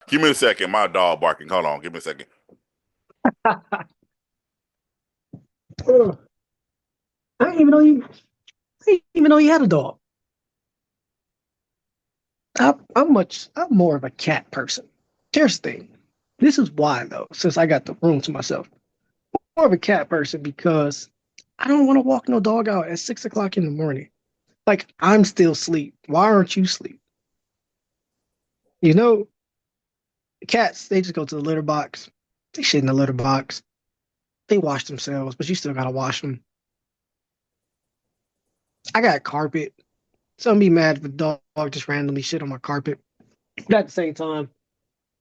Give me a second. My dog barking. Hold on. Give me a second. Ugh. I didn't even know you. I didn't even know you had a dog. I'm more of a cat person. Here's the thing. This is why though, since I got the room to myself, more of a cat person because I don't want to walk no dog out at 6 o'clock in the morning. Like I'm still asleep. Why aren't you asleep? You know, cats they just go to the litter box. They shit in the litter box. They wash themselves, but you still gotta wash them. I got carpet. So I'm be mad if a dog just randomly shit on my carpet. But at the same time,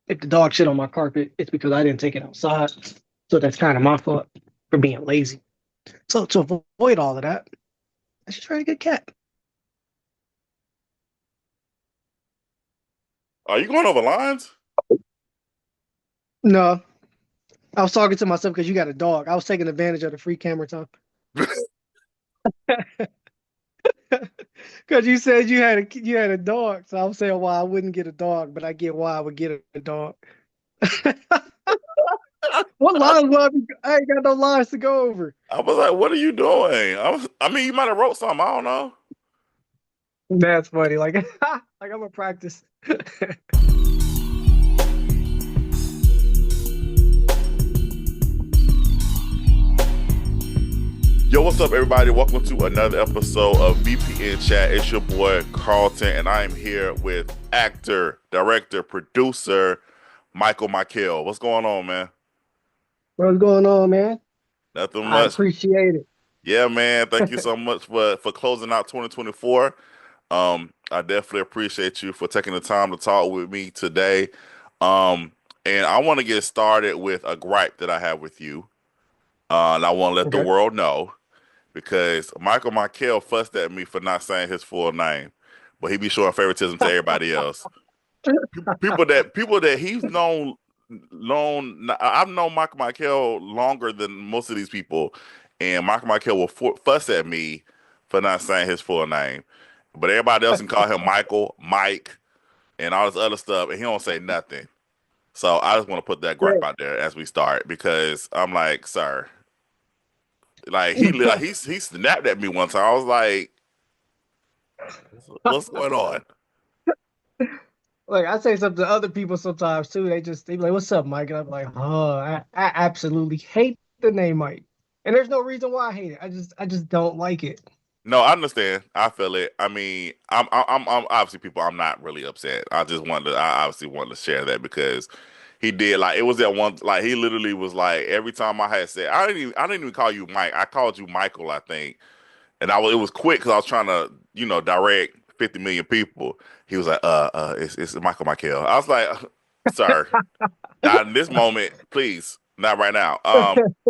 if the dog shit on my carpet, it's because I didn't take it outside. So that's kind of my fault for being lazy. So to avoid all of that, I just try to get a cat. Are you going over lines? No, I was talking to myself because you got a dog. I was taking advantage of the free camera time. Because you said you had a dog, so I'm saying why I wouldn't get a dog, but I get why I would get a dog. What lines? I ain't got no lines to go over. I was like, what are you doing? I mean, you might have wrote something. I don't know. That's funny. Like, like I'm gonna practice. Yo, what's up, everybody? Welcome to another episode of VPN Chat. It's your boy, Carlton, and I am here with actor, director, producer, Michael Mykkel. What's going on, man? What's going on, man? Nothing I much. appreciate Yeah, man. Thank you so much for closing out 2024. I definitely appreciate you for taking the time to talk with me today. Um, and I want to get started with a gripe that I have with you. And I want to let the it. world know because Michael Mykkel fussed at me for not saying his full name, but he be showing favoritism to everybody else. People that he's known. I've known Michael Mykkel longer than most of these people, and Michael Mykkel will fuss at me for not saying his full name, but everybody else can call him Michael, Mike, and all this other stuff, and he don't say nothing. So I just want to put that gripe out there as we start because I'm like, sir, like he snapped at me one time. I was like, what's going on? Like I say something to other people sometimes too. They be like, "What's up, Mike?" And I'm like, "Oh, I absolutely hate the name Mike." And there's no reason why I hate it. I just don't like it. No, I understand. I feel it. I mean, I'm obviously people. I'm not really upset. I obviously wanted to share that because he did like it was that one. Like he literally was like every time I had said I didn't even call you Mike. I called you Michael. I think, and it was quick because I was trying to direct 50 million people. He was like, it's Michael Michael. I was like, sir, not in this moment, please, not right now.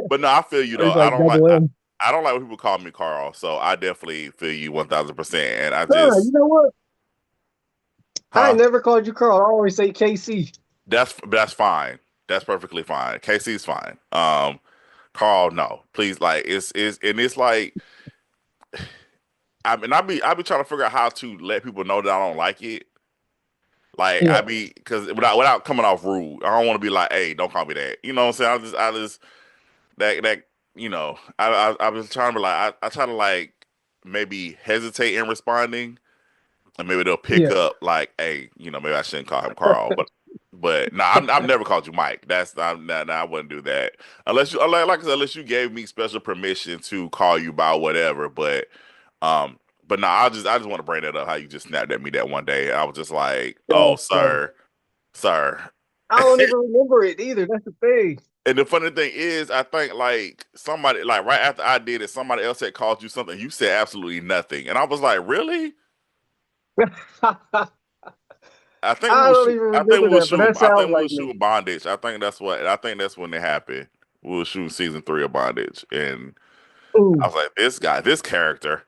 But no, I feel you though. It's like double M. I don't like when people call me Carl, so I definitely feel you 1,000%. And I You just, know what? I huh? never called you Carl. I always say KC. That's fine. That's perfectly fine. Casey's fine. Carl, no, please, like and it's like I be trying to figure out how to let people know that I don't like it. Like I Yeah. be because without coming off rude, I don't want to be like, hey, don't call me that. You know what I'm saying? I just that I was trying to be like I try to like maybe hesitate in responding, and maybe they'll pick Yeah. up like, hey, maybe I shouldn't call him Carl, but no, I've never called you Mike. I wouldn't do that unless like I said, unless you gave me special permission to call you by whatever. Um, but no, I just want to bring that up. How you just snapped at me that one day. I was just like, oh, That's funny. sir. I don't even remember it either. That's the thing. And the funny thing is, I think like somebody like right after I did it, somebody else had called you something. You said absolutely nothing, and I was like, really? I don't even I think remember we were that, but shooting. that I think sounds we like were me. shooting Bondage. I think that's when it happened. We were shooting season 3 of Bondage, and I Ooh. was like, this character.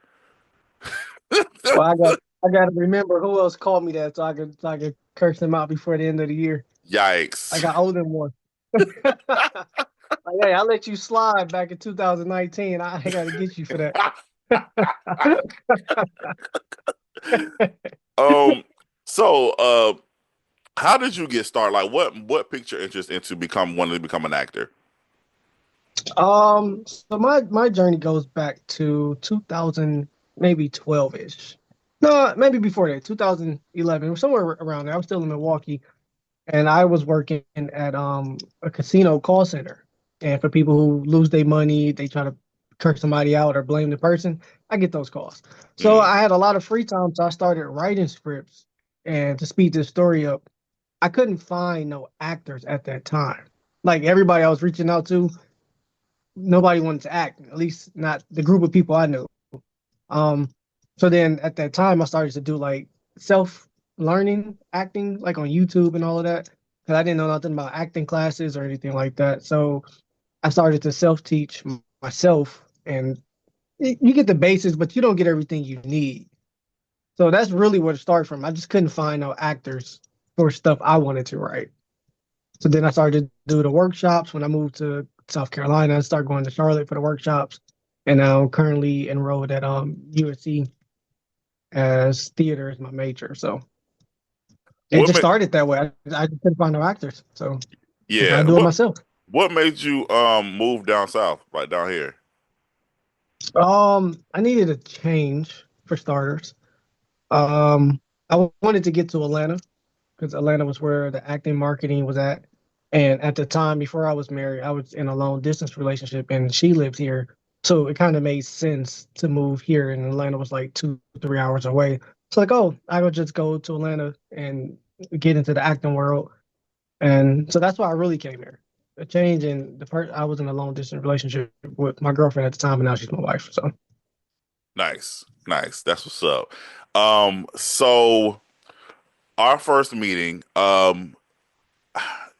Well, I got to remember who else called me that so I could curse them out before the end of the year. Yikes! Like I owe them one. Like, hey, I let you slide back in 2019. I got to get you for that. um. So, How did you get started? Like, what piqued your interest into become wanting to become an actor? So my journey goes back to 2000, maybe 12-ish. No, maybe before that, 2011, somewhere around there. I was still in Milwaukee, and I was working at a casino call center. And for people who lose their money, they try to curse somebody out or blame the person. I get those calls. So Mm, I had a lot of free time, so I started writing scripts. And to speed this story up, I couldn't find no actors at that time. Like everybody I was reaching out to, nobody wanted to act, at least not the group of people I knew. Um, so then at that time, I started to do like self learning acting, like on YouTube and all of that, because I didn't know nothing about acting classes or anything like that. So I started to self teach myself, and you get the basics, but you don't get everything you need. So that's really where it started from. I just couldn't find no actors for stuff I wanted to write. So then I started to do the workshops when I moved to South Carolina. I started going to Charlotte for the workshops, and now I'm currently enrolled at USC as theater is my major. So it what just made started that way. I just couldn't find no actors, so I yeah gotta do it what myself. what made you move down south, like down here? I needed a change for starters. I wanted to get to Atlanta because Atlanta was where the acting marketing was at. And at the time before I was married, I was in a long distance relationship and she lived here. So it kind of made sense to move here. And Atlanta was like 2, 3 hours away. So like, oh, I would just go to Atlanta and get into the acting world. And so that's why I really came here. A change in the part I was in a long distance relationship with my girlfriend at the time, and now she's my wife. So Nice, nice. That's what's up. So our first meeting,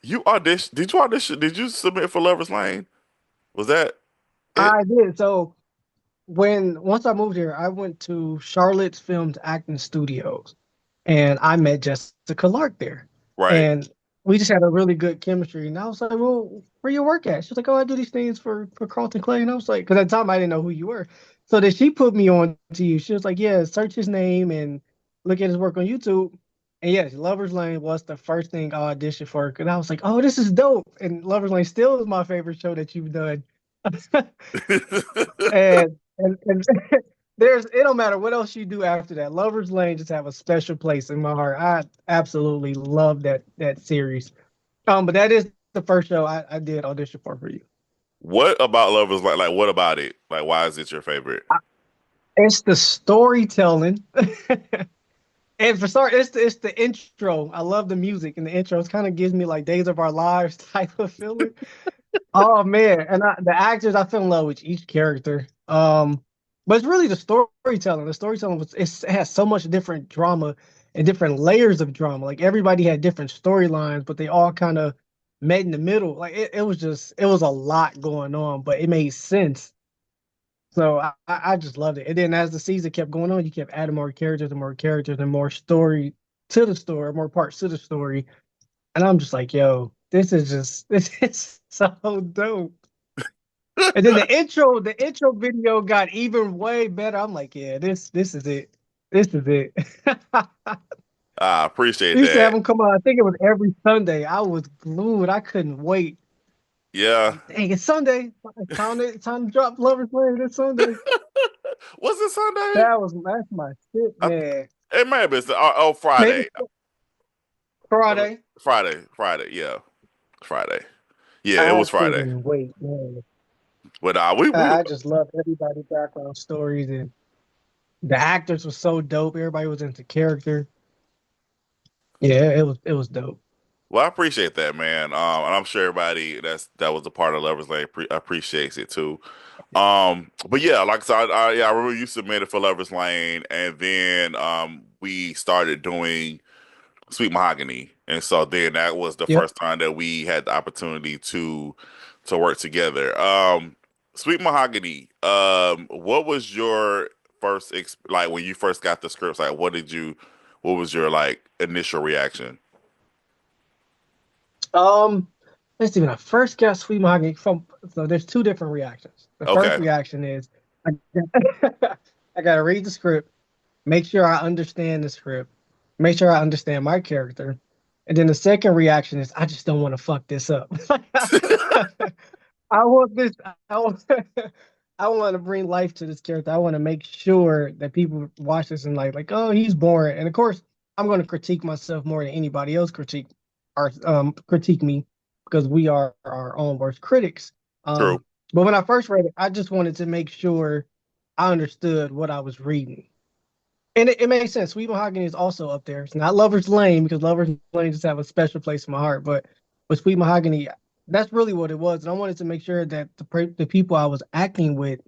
you audition? Did you audition? Did you submit for Lover's Lane? Was that it? I did. So when once I moved here, I went to Charlotte's Filmed Acting Studios and I met Jessica Lark there. Right. And we just had a really good chemistry. And I was like, well, where you work at? She was like, oh, I do these things for Carlton Clay. And I was like, because at the time I didn't know who you were. So then she put me on to you. She was like, yeah, search his name and look at his work on YouTube. And yes, Lover's Lane was the first thing I auditioned for. And I was like, oh, this is dope. And Lover's Lane still is my favorite show that you've done. And there's it don't matter what else you do after that. Lover's Lane just have a special place in my heart. I absolutely love that series. But that is the first show I did audition for you. What about Lover's Lane? Like, what about it? Like, why is it your favorite? It's the storytelling. And for start, it's the intro. I love the music and the intro. It kind of gives me like Days of Our Lives type of feeling. Oh man, and the actors, I fell in love with each character. But it's really the storytelling. The storytelling it has so much different drama and different layers of drama. Like everybody had different storylines, but they all kind of met in the middle. Like it was a lot going on, but it made sense. So I just loved it. And then as the season kept going on, you kept adding more characters and more story to the story, more parts to the story. And I'm just like, yo, this is so dope. And then the intro video got even way better. I'm like, yeah, this is it. This is it. I appreciate We used to have that. them come out. I think it was every Sunday. I was glued. I couldn't wait. Yeah. Like, dang, it's Sunday. Time to drop Lover's Lane this Sunday. Was it Sunday? That's my shit, I, man. it may have been. Oh, Maybe Friday. Friday. Friday. Yeah, Friday. Yeah, it I was Friday. couldn't wait, man. But we I just love everybody's background stories and the actors were so dope. Everybody was into character. Yeah, it was dope. well, I appreciate that, man. And I'm sure everybody that was a part of Lovers Lane appreciates it too. But yeah, like I said, yeah, I remember you submitted for Lovers Lane, and then we started doing Sweet Mahogany, and so then that was the Yep. first time that we had the opportunity to work together. Sweet Mahogany, what was your first like when you first got the scripts? Like, what was your like initial reaction? Um, let's see. When I first got Sweet Mahogany from, so there's two different reactions. The first Okay, reaction is I, I gotta read the script, make sure I understand the script, make sure I understand my character, And then the second reaction is, I just don't want to fuck this up. I want this. I want. I want to bring life to this character. I want to make sure that people watch this and like, oh, he's boring. And of course, I'm going to critique myself more than anybody else critique me because we are our own worst critics. True. But when I first read it, I just wanted to make sure I understood what I was reading. And it made sense. Sweet Mahogany is also up there. It's not Lover's Lane because Lover's Lane just have a special place in my heart. But with Sweet Mahogany, that's really what it was. And I wanted to make sure that the people I was acting with,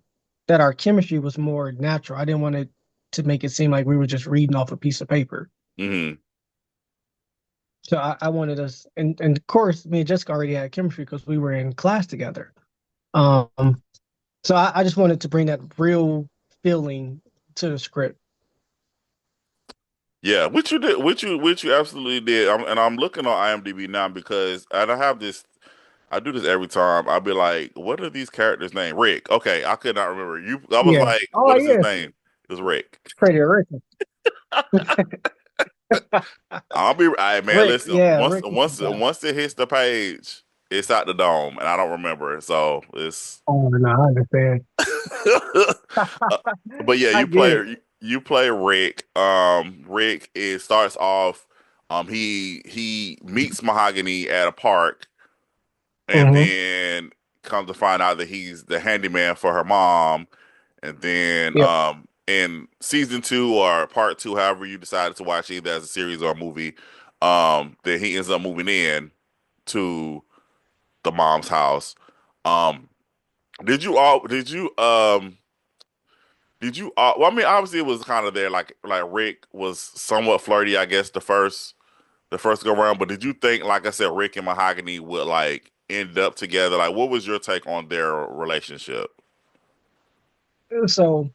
that our chemistry was more natural. I didn't want it to make it seem like we were just reading off a piece of paper. Hmm. So I wanted us, and of course, me and Jessica already had chemistry because we were in class together. Um, so I just wanted to bring that real feeling to the script. Yeah, which you absolutely did. And I'm looking on IMDb now because and I have this. I do this every time. I'll be like, "What are these characters' name?" Rick. Okay, I could not remember. You. I was Yeah. like, Oh "What is his yes, name?" It was Rick. pretty original. I'll be. I man, Rick, listen. yeah, Once Rick is the once guy. once it hits the page, it's out the dome, and I don't remember it. So it's. Oh no, I understand. Uh, but yeah, I get it. you play Rick. Rick it starts off. He meets Mahogany at a park, and Hmm. then comes to find out that he's the handyman for her mom. And then Yep. in season two or part two, however you decided to watch either as a series or a movie, then he ends up moving in to the mom's house. Um, did you well, I mean obviously it was kind of there like Rick was somewhat flirty, I guess the first go round, but did you think like I said Rick and Mahogany would like end up together? Like what was your take on their relationship? So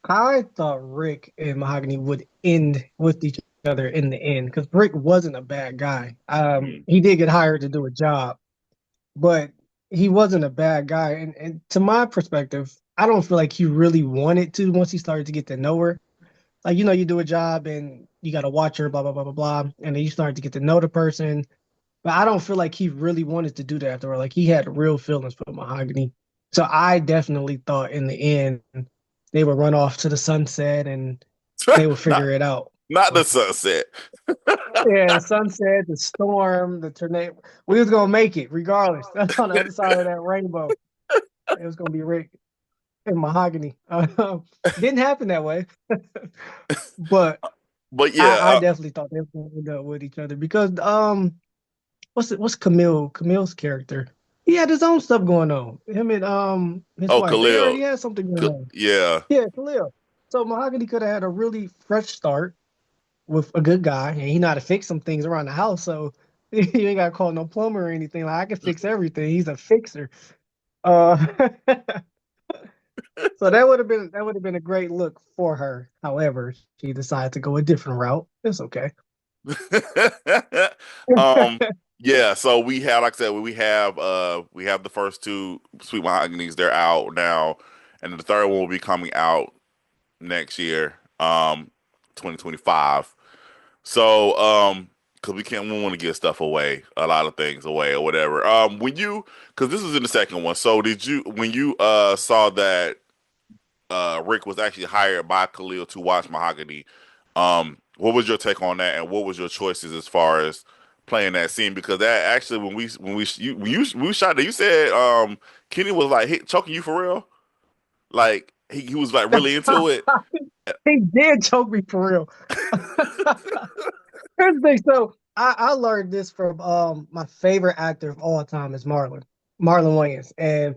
I thought Rick and Mahogany would end with each other in the end because Rick wasn't a bad guy. Hmm. He did get hired to do a job, but he wasn't a bad guy. And to my perspective, I don't feel like he really wanted to once he started to get to know her. Like, you do a job and you got to watch her, blah, blah, blah, blah, blah. And then you start to get to know the person. But I don't feel like he really wanted to do that after all. Like, he had real feelings for Mahogany. So I definitely thought in the end they would run off to the sunset and they would Not figure it out. not the But sunset. yeah, the sunset, the storm, the tornado. We was gonna make it regardless. On the other side of that rainbow, it was gonna be Rick and Mahogany. Didn't happen that way, but But I yeah, definitely thought they were gonna end up with each other because what's Camille's character? He had his own stuff going on. Him and his oh wife, they Khalil, already had something going on. Yeah. Yeah, Khalil. So Mahogany could have had a really fresh start with a good guy, and he know how to fix some things around the house. So you ain't got to call no plumber or anything. Like I can fix everything. He's a fixer. Uh, so that would have been a great look for her. However, she decided to go a different route. It's okay. um yeah, so we have like I said we have the first two Sweet Mahoganies, they're out now, and the third one will be coming out next year, 2025. So because we want to give stuff away, a lot of things away or whatever. When you because this is in the second one, so did you when you saw that Rick was actually hired by Khalil to watch Mahogany. What was your take on that, and what was your choices as far as playing that scene? Because that actually, when we shot that, you said Kenny was like choking you for real, like he was like really into it. He did choke me for real. Here's the thing. So I learned this from my favorite actor of all time is Marlon Wayans, and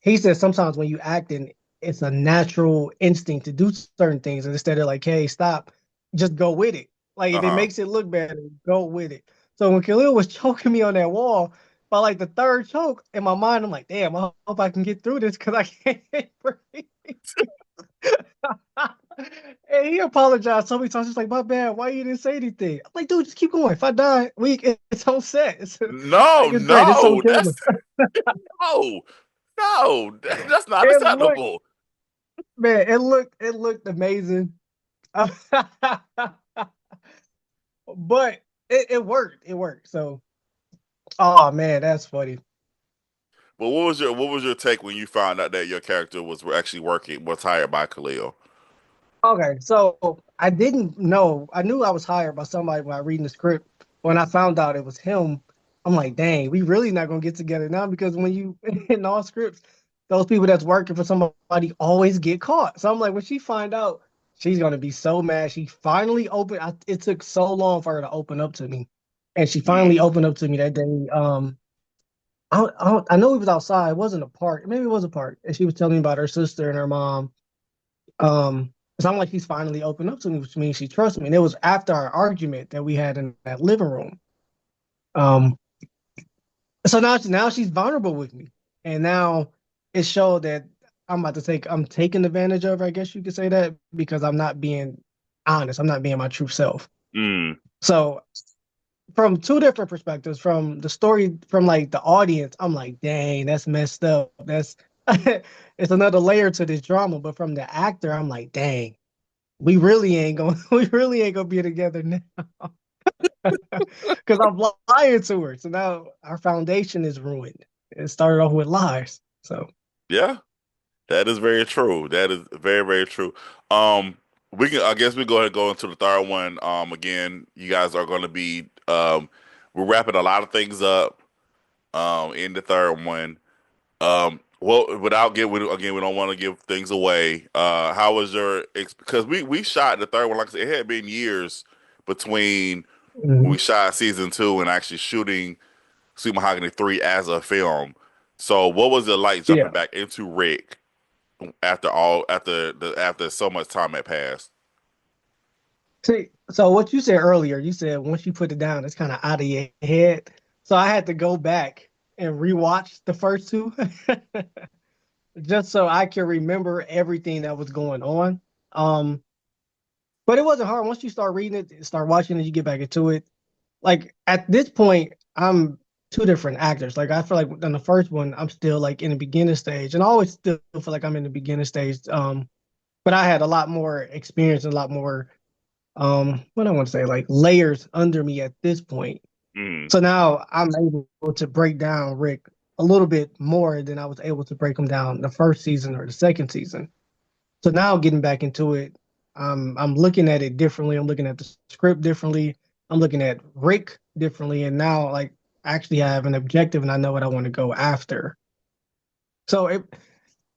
he says sometimes when you acting, it's a natural instinct to do certain things, and instead of like, hey, stop, just go with it. Like if it Uh-huh. makes it look better, go with it. So when Khalil was choking me on that wall, by like the third choke, in my mind, I'm like, damn, I hope I can get through this because I can't breathe. And he apologized so many times. He's like, "My bad. Why you didn't say anything?" I'm like, "Dude, just keep going. If I die, it's on set. It's No, like it's great. It's on no, camera." no, no, that's not It looked, acceptable. man. It looked amazing. But it worked. It worked. So, oh man, that's funny. But what was your take when you found out that your character was actually was hired by Khalil? Okay, so I didn't know. I knew I was hired by somebody when I reading the script. When I found out it was him, I'm like, dang, we really not gonna get together now because when you in all scripts, those people that's working for somebody always get caught. So I'm like, when she find out, she's gonna be so mad. She finally opened. It took so long for her to open up to me, and she finally Mm, opened up to me that day. I know it was outside. It wasn't a park. Maybe it was a park, and she was telling me about her sister and her mom. It's not like she's finally opened up to me, which means she trusts me. And it was after our argument that we had in that living room. Um, so now she's vulnerable with me, and now it showed that I'm taking advantage of her, I guess you could say that, because I'm not being honest. I'm not being my true self. mm. So from two different perspectives, from the story, from like the audience, I'm like, dang, that's messed up. That's it's another layer to this drama. But from the actor, I'm like, dang, we really ain't gonna be together now because I'm lying to her. So now our foundation is ruined. It started off with lies. So Yeah, that is very true. That is very, very true. Um, I guess we go ahead and go into the third one. Again, you guys are going to be we're wrapping a lot of things up in the third one. Well, again, we don't want to give things away. How was because we shot the third one, like I said, it had been years between when we mhm. shot season two and actually shooting Sweet Mahogany 3 as a film. So what was it like jumping Yeah. back into Rick after so much time had passed? See, so what you said earlier, you said once you put it down, it's kind of out of your head. So I had to go back and rewatch the first two just so I can remember everything that was going on. Um, but it wasn't hard. Once you start reading it, start watching it, you get back into it. Like at this point, I'm two different actors. Like I feel like in the first one, I'm still like in the beginning stage, and I always still feel like I'm in the beginning stage. But I had a lot more experience and a lot more what I want to say, like layers under me at this point. Mm, So now I'm able to break down Rick a little bit more than I was able to break him down the first season or the second season. So now getting back into it, I'm looking at it differently. I'm looking at the script differently. I'm looking at Rick differently, and now like I actually have an objective and I know what I want to go after. So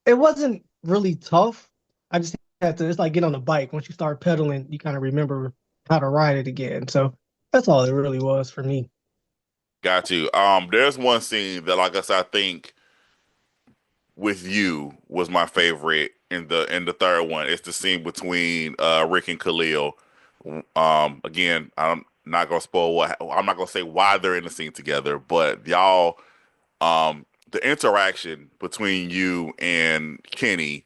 it wasn't really tough. I just had to. It's like get on a bike. Once you start pedaling, you kind of remember how to ride it again. So that's all it really was for me. got you. There's one scene that, like I said, I think with you was my favorite in the third one. It's the scene between Rick and Khalil. Again, I'm not gonna spoil I'm not gonna say why they're in the scene together, but y'all, the interaction between you and Kenny,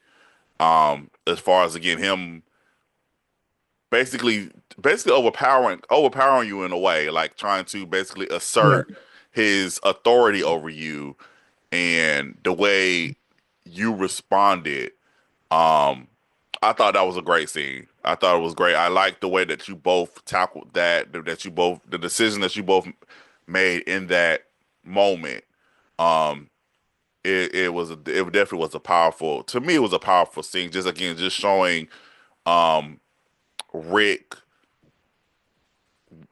as far as again him basically basically overpowering you in a way, like trying to basically Yeah. assert his authority over you and the way you responded. um I thought that was a great scene. I thought it was great. I liked the way that you both tackled that you both the decision that you both made in that moment. um it definitely was a powerful, to me it was a powerful scene, just again just showing um Rick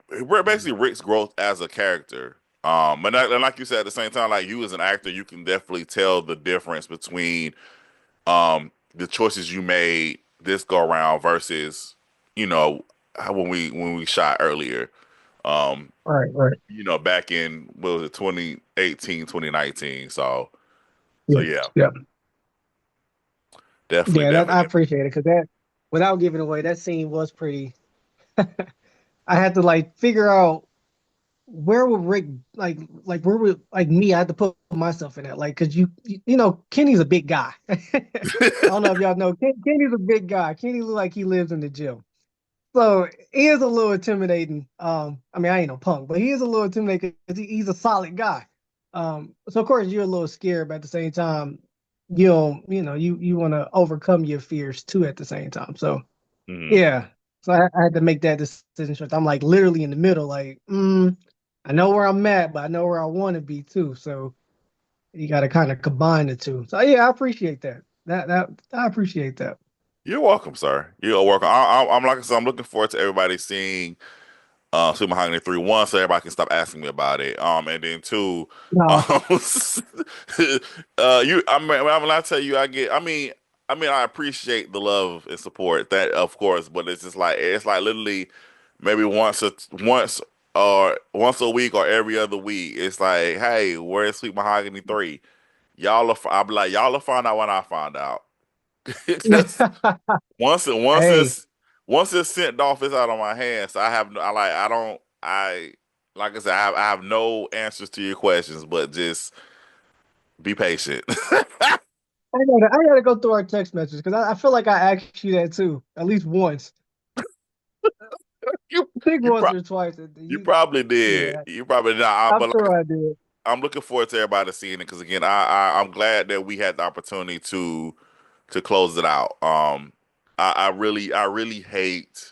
basically Rick's growth as a character. And like you said, at the same time, like you as an actor, you can definitely tell the difference between the choices you made this go around versus, you know, when we shot earlier. Um, Right. Right. back in what was it, 2018, 2019. So Yeah. yeah, Yeah. definitely, Yeah. That definitely, I definitely. appreciate it because that, without giving away, that scene was pretty. I had to like figure out where would Rick like where would like me? I had to put myself in that like because you know Kenny's a big guy. I don't know if y'all know Kenny's a big guy. Kenny look like he lives in the gym, so he is a little intimidating. I mean I ain't no punk, but he is a little intimidating because he's a solid guy. So of course you're a little scared, but at the same time you want to overcome your fears too at the same time. So Mhm. yeah. So I had to make that decision. So I'm like literally in the middle. Like, I know where I'm at, but I know where I want to be too. So you got to kind of combine the two. So yeah, I appreciate that. That I appreciate that. You're welcome, sir. You're welcome. I'm like I said, I'm looking forward to everybody seeing Super Mahogany 3 1 so everybody can stop asking me about it. And then two, um, No, when I tell you I appreciate the love and support that of course, but it's like literally maybe once a week or every other week. It's like, hey, where's Sweet Mahogany 3? I'll be like, y'all will find out when I find out. Just once hey, once it's sent off, it's out of my hands. So I have no- I like I don't I like I said I have no answers to your questions, but just be patient. I gotta go through our text messages because I feel like I asked you that too, at least once. You I think you once pro or twice. you probably did. Yeah, You probably not. I'm But like sure I did. I'm looking forward to everybody seeing it because again, I'm glad that we had the opportunity to close it out. I really hate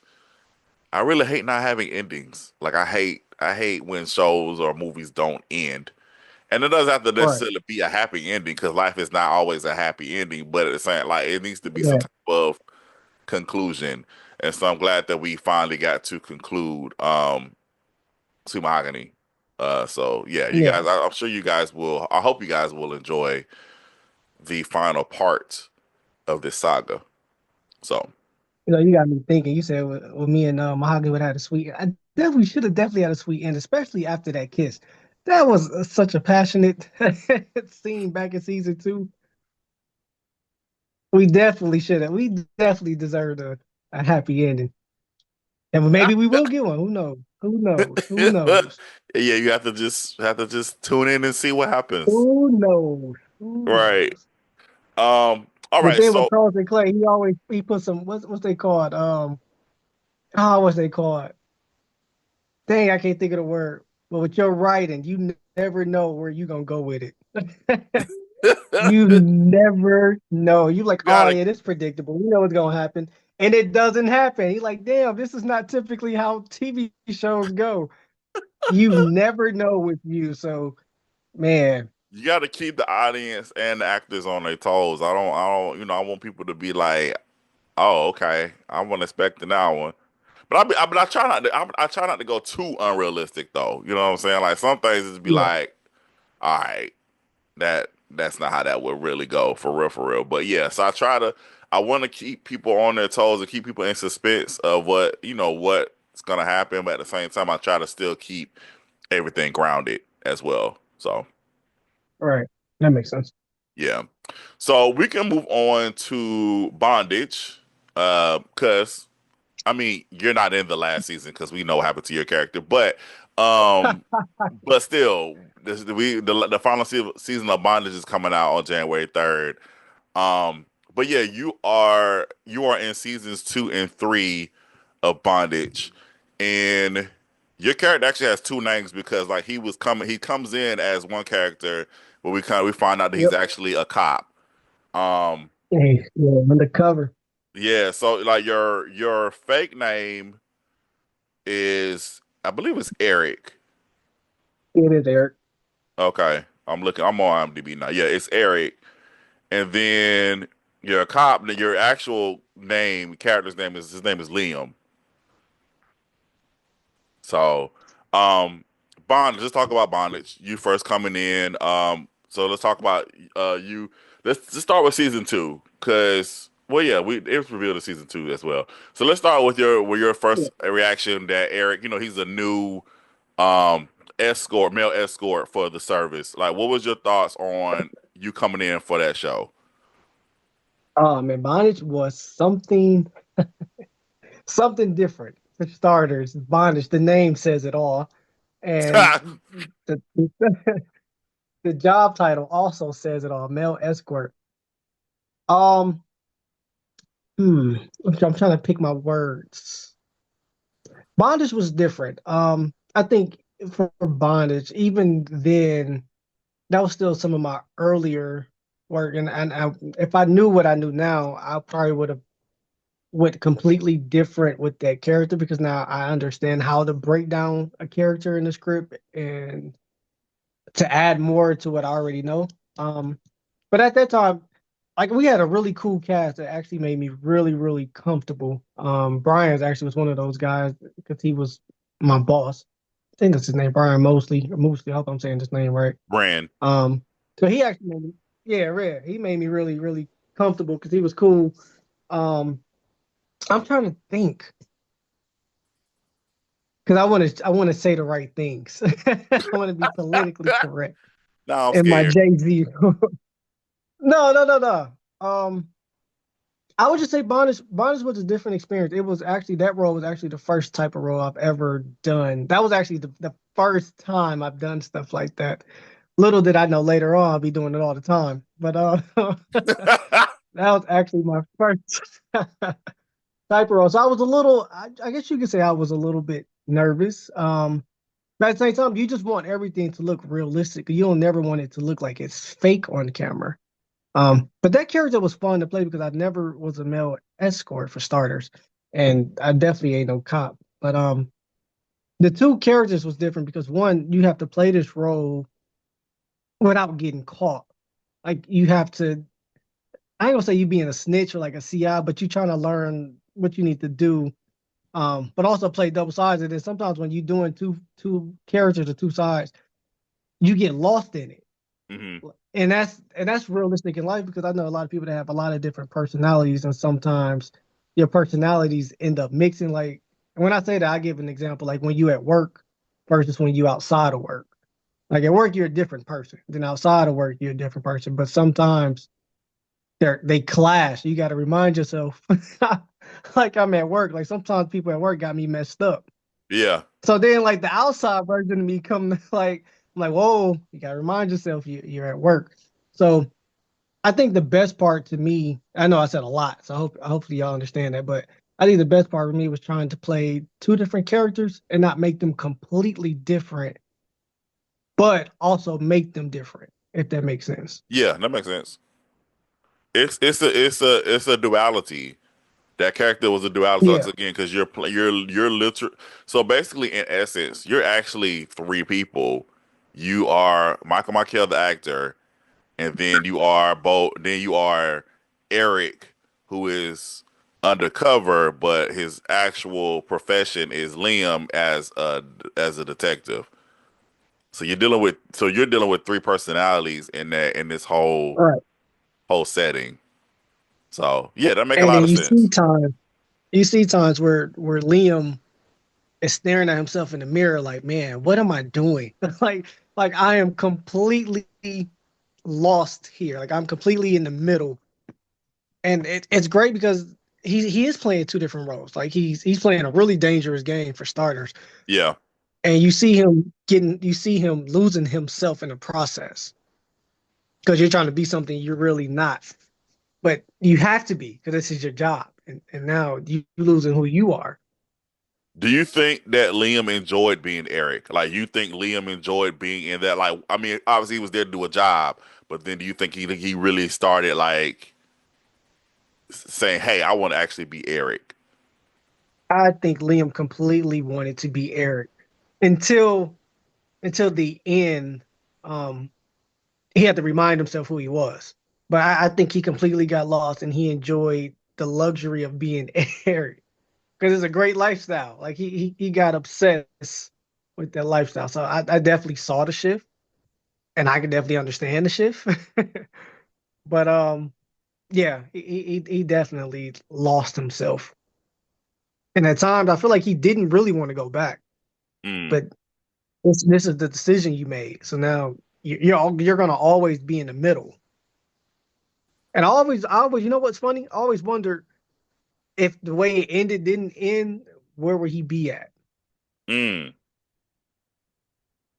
not having endings. Like I hate when shows or movies don't end. And it doesn't have to Right. necessarily be a happy ending because life is not always a happy ending, but at the same like it needs to be some Yeah. type of conclusion. And so I'm glad that we finally got to conclude to Mahogany. So yeah, you Yeah. guys I'm sure you guys will I hope you guys will enjoy the final part of this saga. So You got me thinking. You said with me and Mahogany would have a sweet. I definitely should have definitely had a sweet end, especially after that kiss. That was such a passionate scene back in season two. We definitely should have. We definitely deserved a happy ending, and maybe we will get one. Who knows? Who knows? Who yeah, knows? you have to just tune in and see what happens. Who knows? Who Right. knows? All The right, thing with so Carlton Clay, he always he put some what's they called? What's they called? Dang, I can't think of the word. But with your writing, you never know where you gonna go with it. You you never know. You like, oh gotta yeah, this predictable. We know what's gonna happen, and it doesn't happen. He's like, damn, this is not typically how TV shows go. You never know with you. So, man, you got to keep the audience and the actors on their toes. I want people to be like, oh, okay, I wasn't expecting that one. But I try not to, I try not to go too unrealistic though. You know what I'm saying? Like some things just be yeah, like, all right, that's not how that would really go for real, for real. But yeah, so I want to keep people on their toes and keep people in suspense of what's gonna happen. But at the same time, I try to still keep everything grounded as well. So. all right, that makes sense. Yeah. So we can move on to Bondage. Because you're not in the last season because we know what happened to your character, um, but still, the final season of Bondage is coming out on January 3rd. But yeah, you are in seasons 2 and 3 of Bondage, and your character actually has two names because like he comes in as one character, but we find out that he's Yep. actually a cop. Um, Hey, yeah, undercover. yeah, so like your fake name is I believe it's Eric. It is Eric. Okay, I'm on IMDb now. Yeah, it's Eric, and then your cop, your actual name, character's name is his name is Liam. So, bondage. Let's talk about bondage. You first coming in. So let's talk about you. Let's just start with season two, because well, yeah, it was revealed in season two as well. So let's start with your Yeah. first reaction that Eric. He's a new um male escort for the service. Like, what was your thoughts on you coming in for that show? Man, Bondage was something different. For starters, Bondage, the name says it all. And the the job title also says it all, male escort. Um, hmm, I'm trying to pick my words. Bondage was different. I think for Bondage, even then, that was still some of my earlier work. And if I knew what I knew now, I probably would have went completely different with that character because now I understand how to break down a character in the script and to add more to what I already know. Um, but at that time, like we had a really cool cast that actually made me really, really comfortable. Brian actually was one of those guys because he was my boss. I think that's his name, Brian Mosley. Or Mosley, I hope I'm saying his name right. Brand. Um, so he actually made me, yeah, Red. He made me really, really comfortable because he was cool. Um, I'm trying to think because I want to say the right things. I want to be politically correct Now I'm in my scared. Jay-Z. No, no, no, no. I would just say Bondage was a different experience. It was actually that role was actually the first type of role I've ever done. That was actually the first time I've done stuff like that. Little did I know later on I'll be doing it all the time. But that was actually my first type of role. So I was a little I guess you could say I was a little bit nervous. But at the same time, you just want everything to look realistic. You don't never want it to look like it's fake on camera. But that character was fun to play because I never was a male escort for starters, and I definitely ain't no cop. But the two characters was different because one, you have to play this role without getting caught. Like you have to. I ain't gonna say you being a snitch or like a CI, but you trying to learn what you need to do. But also play double sides. And then sometimes when you're doing two characters or two sides, you get lost in it. Hmm. And that's realistic in life because I know a lot of people that have a lot of different personalities, and sometimes your personalities end up mixing. Like and when I say that, I give an example, like when you at work versus when you outside of work. Like at work, you're a different person. Then outside of work, you're a different person. But sometimes they clash. You got to remind yourself, like I'm at work. Like sometimes people at work got me messed up. Yeah. So then, like the outside version of me come like I'm like, whoa, you gotta remind yourself you're at work. So I think the best part to me, I know I said a lot, so hopefully y'all understand that, but I think the best part for me was trying to play two different characters and not make them completely different, but also make them different, if that makes sense. Yeah, that makes sense. It's a duality. That character was a duality once Yeah, again because you're literal. So basically, in essence, you're actually three people. You are Michael Mykkel, the actor, and then you are both. Then you are Eric, who is undercover, but his actual profession is Liam as a detective. So you're dealing with three personalities in this right. whole setting. So yeah, that make a And lot then of sense. you see times where Liam is staring at himself in the mirror, like, man, what am I doing? like I am completely lost here. Like I'm completely in the middle, and it's great because he is playing two different roles. Like he's playing a really dangerous game for starters, Yeah. and you see him losing himself in the process because you're trying to be something you're really not, but you have to be because this is your job, and now you losing who you are. Do you think that Liam enjoyed being Eric? Like, you think Liam enjoyed being in that? Like, I mean, obviously he was there to do a job, but then do you think he really started like saying, "Hey, I want to actually be Eric"? I think Liam completely wanted to be Eric until the end. Um, he had to remind himself who he was. But I think he completely got lost and he enjoyed the luxury of being Eric because it's a great lifestyle. Like he got obsessed with that lifestyle. So I definitely saw the shift and I could definitely understand the shift. But yeah, he definitely lost himself. And at times I feel like he didn't really want to go back, Mm, but this is the decision you made. So now you're gonna always be in the middle. And I always, you know what's funny? I always wondered if the way it ended didn't end, where would he be at? mm,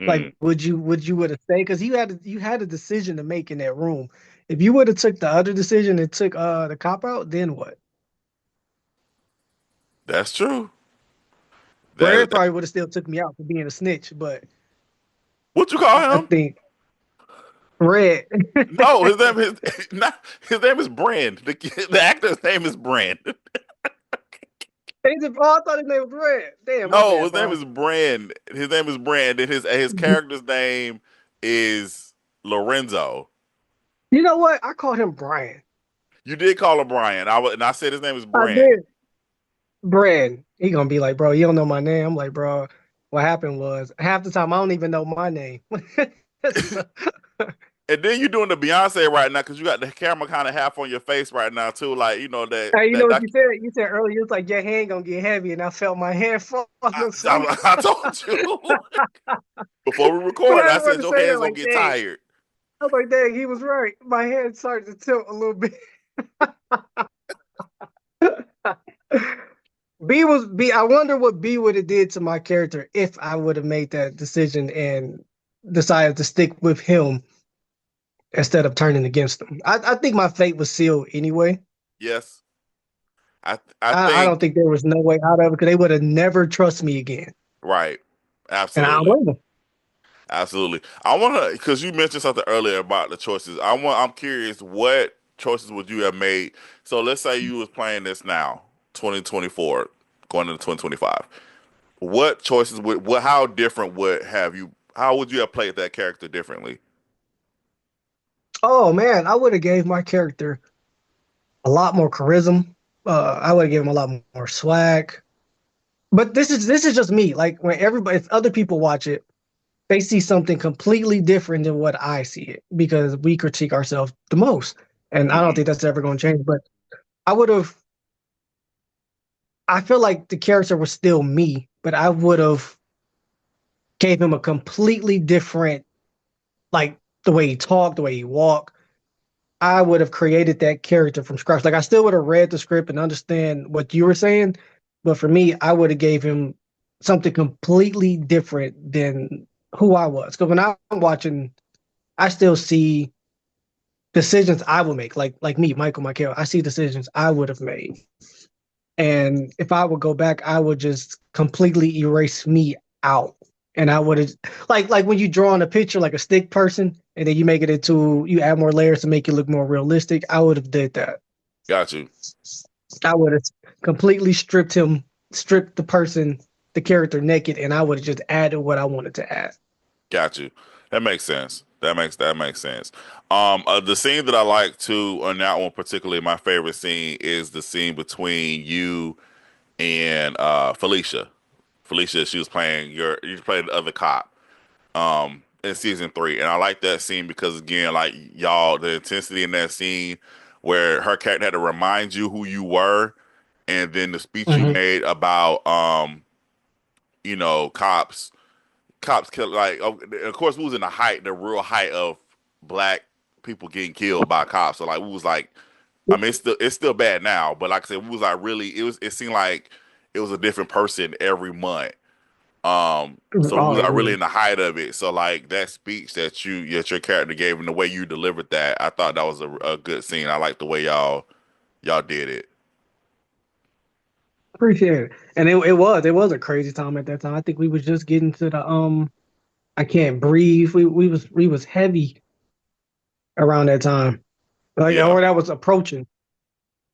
Like, mm. would have stayed? Because you had a decision to make in that room. If you would have took the other decision and took the cop out, then what? That's true. Red That probably would have still took me out for being a snitch, but what you I call him? think Red. No, his name is not his name is Brand. The actor's name is Brand. Oh, I thought his name was Red. Damn, my No, bad, his name bro. is Brand. His name is Brand, and his character's name is Lorenzo. You know what? I called him Brian. You did call him Brian. I said his name is I Brand. did. Brand. He gonna be like, bro, you don't know my name. I'm like, bro, what happened was half the time I don't even know my name. So, And then you're doing the Beyonce right now because you got the camera kind of half on your face right now too. Like you know that hey, you know that what that you said? You said earlier, it's like your hand gonna get heavy, and I felt my hand fall asleep. I told you before we But record. I I didn't want said to your say that hands gonna like, get dang. tired. I was like, dang, he was right. My hand started to tilt a little bit. B was B. I wonder what B would have did to my character if I would have made that decision and decided to stick with him instead of turning against him. I think my fate was sealed anyway. Yes, I I think don't think there was no way out of it because they would have never trust me again. right. And I don't Absolutely. blame them. Absolutely. I want to, because you mentioned something earlier about the choices. I'm curious, what choices would you have made? So let's say you was playing this now, 2024, going into 2025. What choices how different how would you have played that character differently? Oh man, I would have gave my character a lot more charisma. I would have given him a lot more swag. But this is just me. Like when everybody, if other people watch it, they see something completely different than what I see it because we critique ourselves the most. And I don't Hmm. think that's ever going to change. But I would have, I feel like the character was still me, but I would have gave him a completely different, like the way he talked, the way he walked. I would have created that character from scratch. Like I still would have read the script and understand what you were saying, but for me, I would have gave him something completely different than who I was. Because when I'm watching, I still see decisions I would make, like me, Michael Mykkel. I see decisions I would have made, and if I would go back, I would just completely erase me out, and I would have like when you draw on a picture like a stick person, and then you make it into you add more layers to make it look more realistic. I would have did that. Got you. I would have completely stripped the person, the character naked, and I would have just added what I wanted to add. Got you. That makes sense. That makes sense. The scene that I like too on that one particularly, my favorite scene is the scene between you and Felicia. Felicia, she was playing you played the other cop in season three, and I like that scene because again, like y'all, the intensity in that scene where her character had to remind you who you were, and then the speech you Hmm. made about cops kill like of course we was in the real height of black people getting killed by cops. So like we was like, I mean it's still bad now, but like I said, we was like really it seemed like it was a different person every month. So we Oh was like really yeah, in the height of it. So like that speech that your character gave and the way you delivered that, I thought that was a good scene. I like the way y'all did it. appreciate it. And it was a crazy time at that time. I think we was just getting to the I can't breathe. We was heavy around that time, like Yeah, or that was approaching.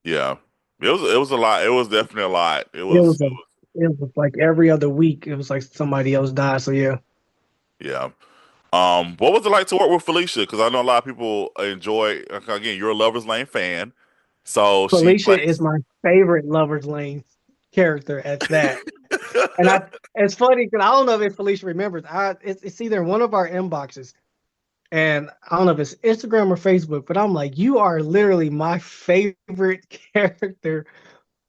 yeah. It was a lot. It was definitely a lot. It It was was a it was like every other week. It was like somebody else died. So yeah, yeah. What was it like to work with Felicia? Because I know a lot of people enjoy. Again, you're a Lover's Lane fan, so she Felicia is plays. my favorite Lover's Lane character at that. And it's funny because I don't know if Felicia remembers. It's either in one of our inboxes, and I don't know if it's Instagram or Facebook, but I'm like, you are literally my favorite character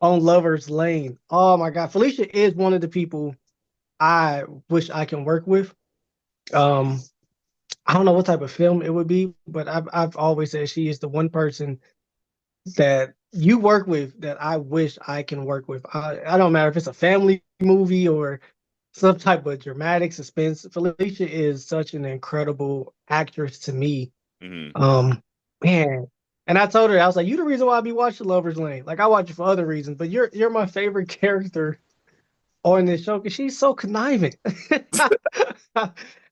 on Lover's Lane. Oh my God, Felicia is one of the people I wish I can work with. Um, I don't know what type of film it would be, but I've always said she is the one person that you work with that I wish I can work with. I don't matter if it's a family movie or some type of dramatic suspense. Felicia is such an incredible actress to me. Mhm. Um, man. And I told her, I was like, you the reason why I be watching Lover's Lane. Like I watch it for other reasons, but you're my favorite character on this show because she's so conniving.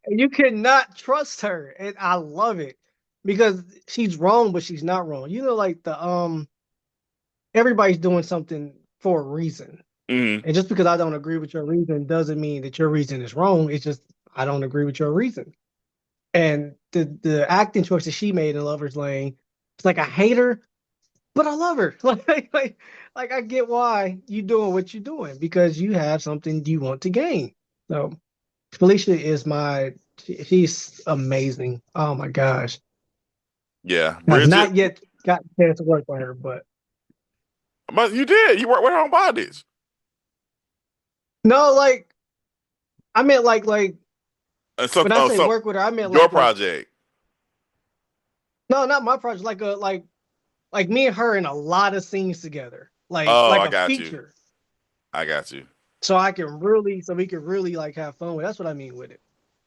And you cannot trust her. And I love it because she's wrong, but she's not wrong. You know, like the everybody's doing something for a reason. Hmm. And just because I don't agree with your reason doesn't mean that your reason is wrong. It's just I don't agree with your reason. And the acting choices she made in Lover's Lane, it's like I hate her, but I love her. Like I get why you doing what you're doing because you have something you want to gain. So Felicia is she's amazing. Oh my gosh. Yeah, I've Bridget. not yet got a chance to work with her, but But you did. You worked with her on Bondage. no, like I meant like And some, when I say some work with her, I meant your like project. no, not my project, like me and her in a lot of scenes together. Oh, Like I a got you. feature. I got you. So we can really like have fun with. That's what I mean with it.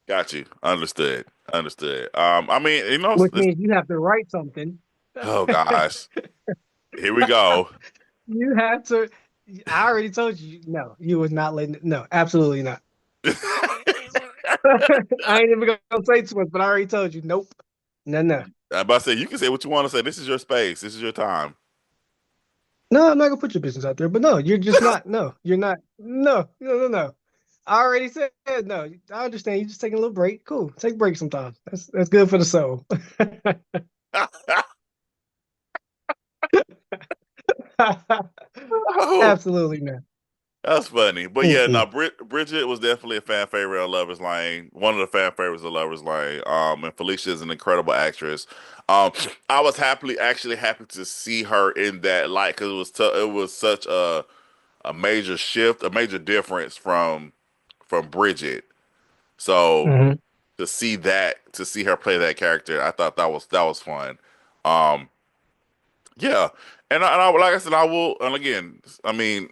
Got you. Understood. Understood. I mean, Which means you have to write something. oh gosh, here we go. You have to. I already told you, no, you was not letting. No, absolutely not. I ain't even gonna say too much, but I already told you, nope, no, no, I'm about to say you can say what you want to say. This is your space. This is your time. no. I'm not gonna put your business out there. But no, you're just not. No, you're not. No, no, no, no. I already said no. I understand. You're just taking a little break. Cool. Take breaks sometimes. That's good for the soul. Oh, Absolutely not. that's funny. But yeah, no, Mm-mm. Bridget was definitely a fan favorite of Lover's Lane. One of the fan favorites of Lover's Lane. And Felicia is an incredible actress. Um, I was actually happy to see her in that light because it was such a major shift, a major difference from Bridget. So Hmm. to see her play that character, I thought that was fun. Um, yeah, like I said, I will. And again, I mean,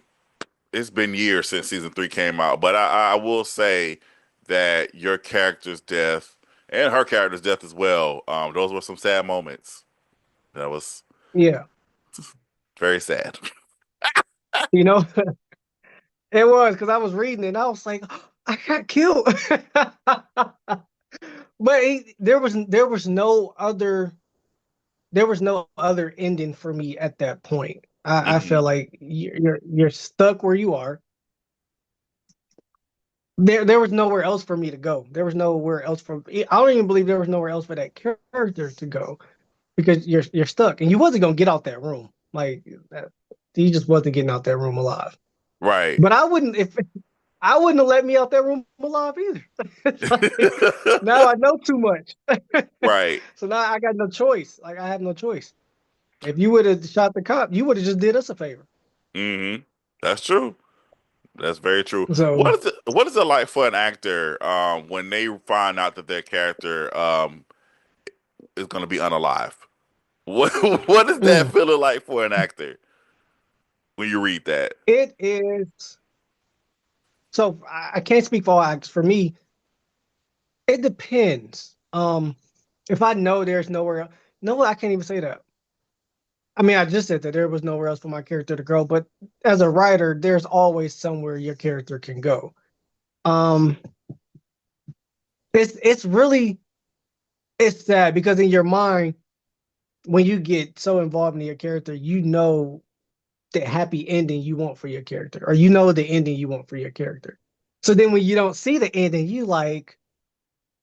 it's been years since season three came out, but I will say that your character's death and her character's death as well. Those were some sad moments. That was Yeah. very sad. You know, it was because I was reading it and I was like, I got killed. But there was no other ending for me at that point. I feel Hmm. like you're stuck where you are. There was nowhere else for me to go. There was nowhere else for I don't even believe there was nowhere else for that character to go because you're stuck and you wasn't gonna get out that room. Like that, you just wasn't getting out that room alive. Right. But I wouldn't have let me out that room alive either. It's like now I know too much. Right. So now I got no choice. Like I have no choice. If you would have shot the cop, you would have just did us a favor. Hmm. That's true. That's very true. So What is it like for an actor when they find out that their character is going to be unalive? What what is that mm, feeling like for an actor when you read that? it is. So I can't speak for all actors. For me, it depends. If I know there's nowhere else, no, I can't even say that. I mean, I just said that there was nowhere else for my character to go, but as a writer, there's always somewhere your character can go. Um, it's really it's sad because in your mind, when you get so involved in your character, you know the happy ending you want for your character, or you know the ending you want for your character. So then when you don't see the ending, you like,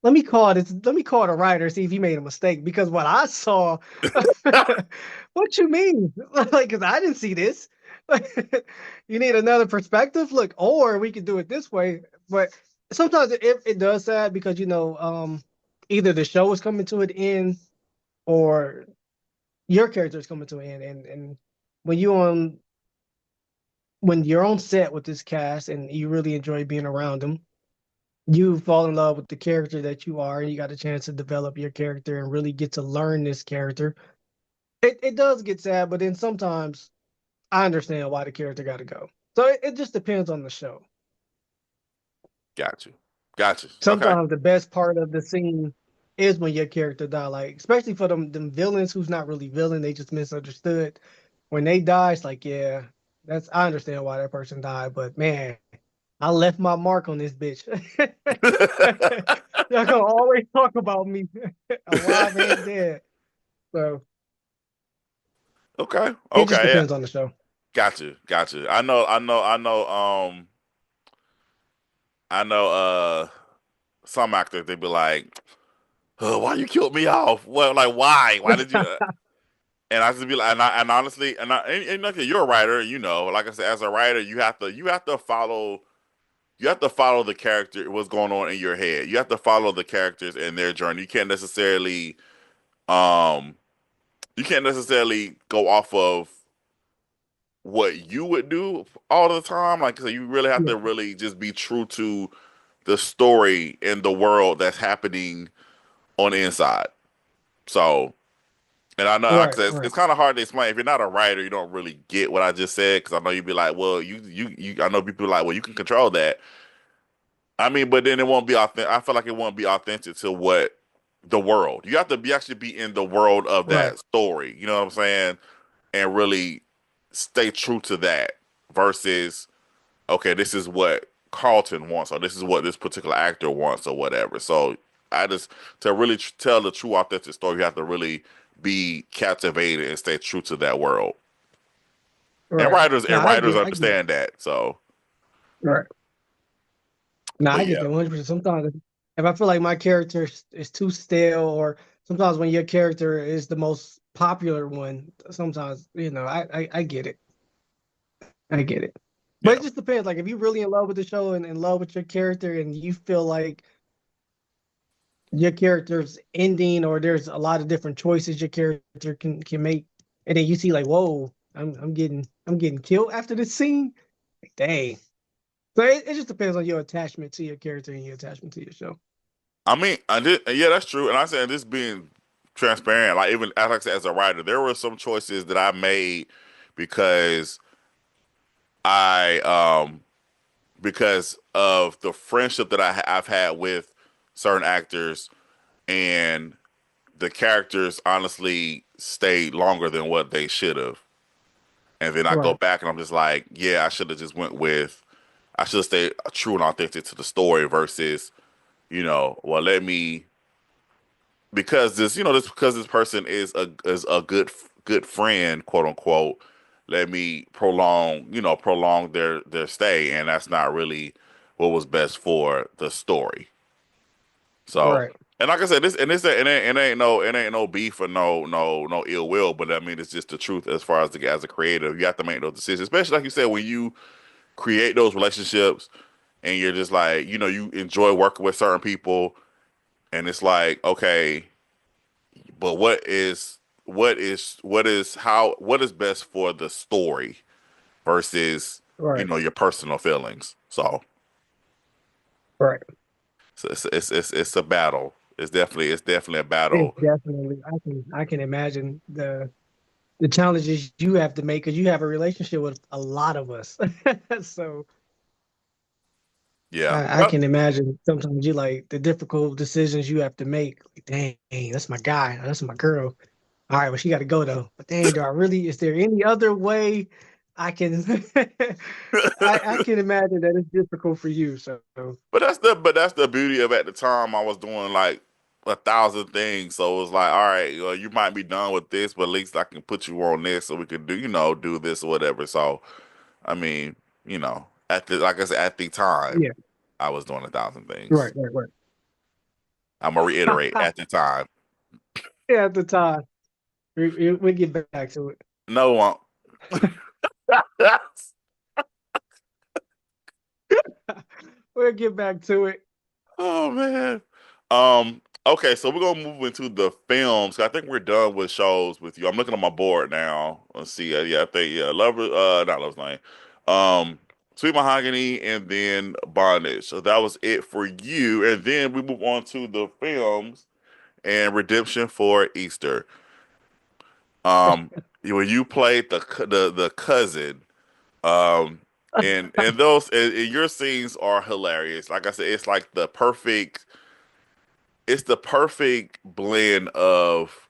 let me call the writer, see if he made a mistake. Because what I saw, what you mean? Like, because I didn't see this. You need another perspective. Look, or we could do it this way. But sometimes it does sad because either the show is coming to an end or your character is coming to an end. And when you on when you're on set with this cast and you really enjoy being around them, you fall in love with the character that you are, and you got a chance to develop your character and really get to learn this character. It does get sad, but then sometimes I understand why the character got to go. So it just depends on the show. Got you. Got you. Okay. Sometimes the best part of the scene is when your character die, like especially for them villains who's not really villain, they just misunderstood. When they die, it's like, yeah, that's I understand why that person died, but man, I left my mark on this bitch. Y'all gonna always talk about me alive and dead. So Okay. it just Okay. Yeah. depends on the show. Gotcha, gotcha. I know. Some actors they be like, "Why you killed me off? Well, like why? Why did you?" And I just be like, and honestly, and okay, you're a writer, you know. Like I said, as a writer, you have to follow the character, what's going on in your head. You have to follow the characters and their journey. Um, you can't necessarily go off of what you would do all the time. Like, so you really have Yeah. to really just be true to the story and the world that's happening on the inside. So, and I know, like I Right, said, right, it's kind of hard to explain. If you're not a writer, you don't really get what I just said because I know you'd be like, well, I know people are like, well, you can control that. I mean, but then it won't be authentic. I feel like it won't be authentic to what the world. You have to be actually be in the world of right, that story. You know what I'm saying? And really stay true to that versus okay, this is what Carlton wants, or this is what this particular actor wants, or whatever. So I just to really tell the true authentic story, you have to really be captivated and stay true to that world. right. And Now I writers get, I get, understand that. So, right. Now but I get yeah, that 100%. Sometimes if I feel like my character is too stale, or sometimes when your character is the most popular one, sometimes I get it. I get it. But yeah. it just depends. Like if you're really in love with the show and in love with your character, and you feel like your character's ending, or there's a lot of different choices your character can make, and then you see like, whoa, I'm getting killed after this scene. Like, dang. So it just depends on your attachment to your character and your attachment to your show. I mean, I did. Yeah, that's true. And I said this being transparent, like even as I said, as a writer, there were some choices that I made because I because of the friendship that I've had with certain actors, and the characters honestly stayed longer than what they should have. And then I go Right, back and I'm just like, yeah, I should have stayed true and authentic to the story versus, well, let me because this person is a good friend, quote unquote. Let me prolong their stay, and that's not really what was best for the story. So, right, and like I said, it ain't no beef or no ill will, but I mean it's just the truth as far as as a creative, you have to make those decisions, especially like you said when you create those relationships and you're just like you enjoy working with certain people, and it's like okay, but what is best for the story versus right, your personal feelings. So, right. it's a battle. It's definitely a It's battle. definitely, I can imagine the challenges you have to make, because you have a relationship with a lot of us. So Yeah. I can imagine sometimes you like the difficult decisions you have to make. Like, dang, that's my guy, that's my girl. All right, well, she got to go though. But dang, do I really? Is there any other way I can? I can imagine that it's difficult for you. So But that's the beauty of at the time I was doing like a thousand things. So it was like, all right, well, you might be done with this, but at least I can put you on this so we can do this or whatever. So I mean, at the like I said, at the time yeah, I was doing a thousand things. right, right, I'm gonna reiterate right. at the time. Yeah, at the time we get back to it. No one. We'll get back to it. Oh man. Okay, so we're gonna move into the films. I think we're done with shows with you. I'm looking at my board now. Let's see. Yeah, I think Lover not Lover's Lane. Um Sweet Mahogany and then Bondage. So that was it for you. And then we move on to the films and Redemption for Easter. Um when you played the cousin, um and your scenes are hilarious. Like I said, it's the perfect blend of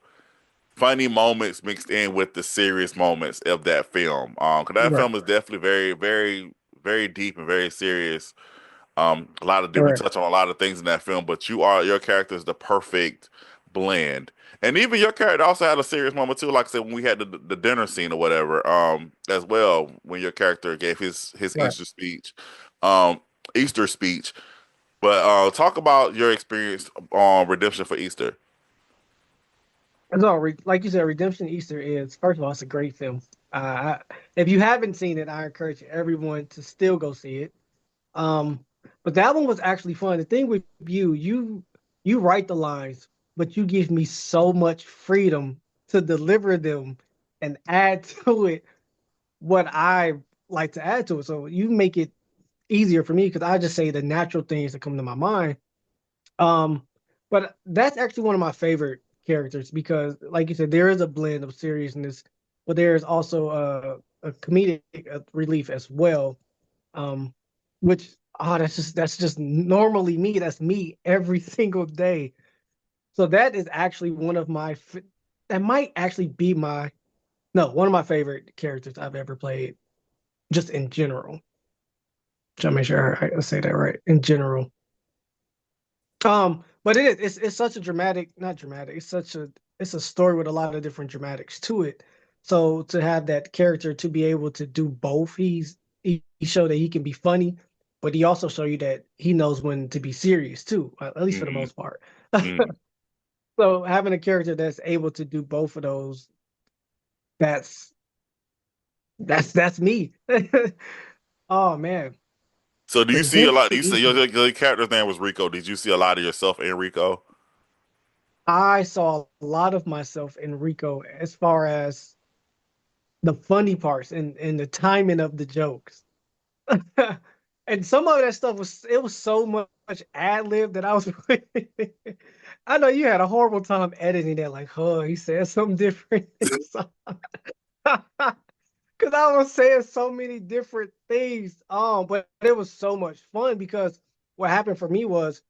funny moments mixed in with the serious moments of that film. 'Cause that Right, film is definitely very, very, very deep and very serious. A lot of we right, touch on a lot of things in that film, but your character is the perfect blend. And even your character also had a serious moment too, like I said, when we had the dinner scene or whatever, as well, when your character gave his Right. Um, Easter speech. But talk about your experience on Redemption for Easter. As all, like you said, Redemption Easter is, first of all, it's a great film. If you haven't seen it, I encourage everyone to still go see it. Um, but that one was actually fun. The thing with you write the lines, but you give me so much freedom to deliver them and add to it what I like to add to it. So you make it easier for me because I just say the natural things that come to my mind. Um, but that's actually one of my favorite characters because, like you said, there is a blend of seriousness, but there is also a comedic relief as well. Um, which that's just normally me. That's me every single day. So that is actually one of that might actually be my no one of my favorite characters I've ever played, just in general. Trying to make sure I say that right. In general. But it's such a dramatic, not dramatic, it's a story with a lot of different dramatics to it. So to have that character to be able to do both, he showed that he can be funny, but he also show you that he knows when to be serious too, at least for the Hmm most part. hmm So having a character that's able to do both of those, that's that's me. Oh man. So do you see a lot? Redemption You say Easter. your character's name was Rico. Did you see a lot of yourself in Rico? I saw a lot of myself in Rico as far as the funny parts and the timing of the jokes. And some of that stuff was so much ad lib that I was I know you had a horrible time editing that, like, oh, he said something different. So, because I was saying so many different things. But it was so much fun because what happened for me was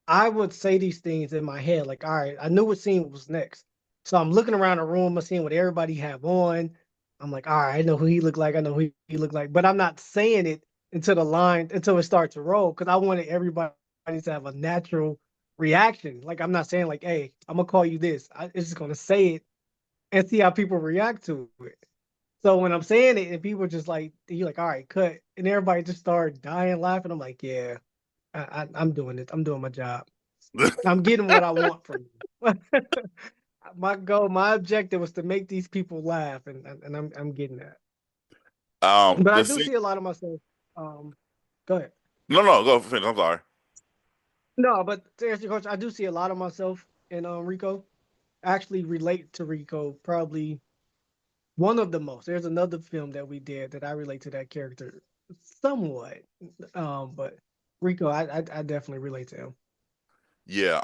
I would say these things in my head, like, all right, I knew what scene was next. So I'm looking around the room, I'm seeing what everybody have on. I'm like, all right, I know who he looked like, I know who he looked like, but I'm not saying it until it starts to roll because I wanted everybody to have a natural reaction. Like I'm not saying like, hey, I'm gonna call you this. It's just gonna say it and see how people react to it. So when I'm saying it and people just like you're like, all right, cut, and everybody just started dying laughing. I'm like, yeah, I'm doing this. I'm doing my job. I'm getting what I want from you. My goal, my objective was to make these people laugh, and I'm getting that. But I The do scene. see a lot of myself. Um, Go ahead. No, no, go finish. I'm sorry. No, but to answer your question, I do see a lot of myself in Rico. I actually relate to Rico probably one of the most. There's another film that we did that I relate to that character somewhat. But Rico, I definitely relate to him. Yeah,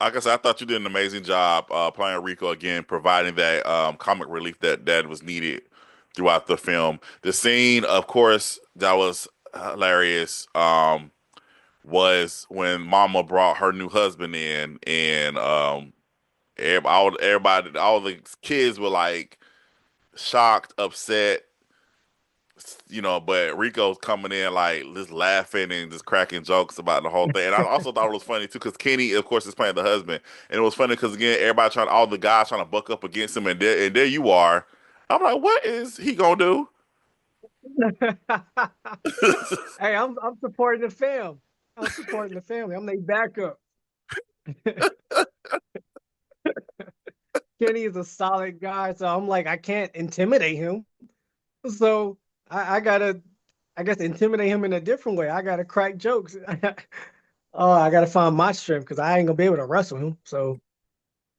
like I said, I thought you did an amazing job playing Rico again, providing that comic relief that was needed throughout the film. The scene, of course, that was hilarious. Was when Mama brought her new husband in, and everybody, all the kids were like shocked, upset, but Rico's coming in like just laughing and just cracking jokes about the whole thing. And I also thought it was funny too because Kenny, of course, is playing the husband, and it was funny because again, all the guys trying to buck up against him, and there you are. I'm like, what is he gonna do? Hey, I'm supporting the fam. I'm supporting the family. I'm their backup. Kenny is a solid guy, so I'm like, I can't intimidate him. So I gotta, I guess, intimidate him in a different way. I gotta crack jokes. Oh, I gotta find my strength because I ain't gonna be able to wrestle him. So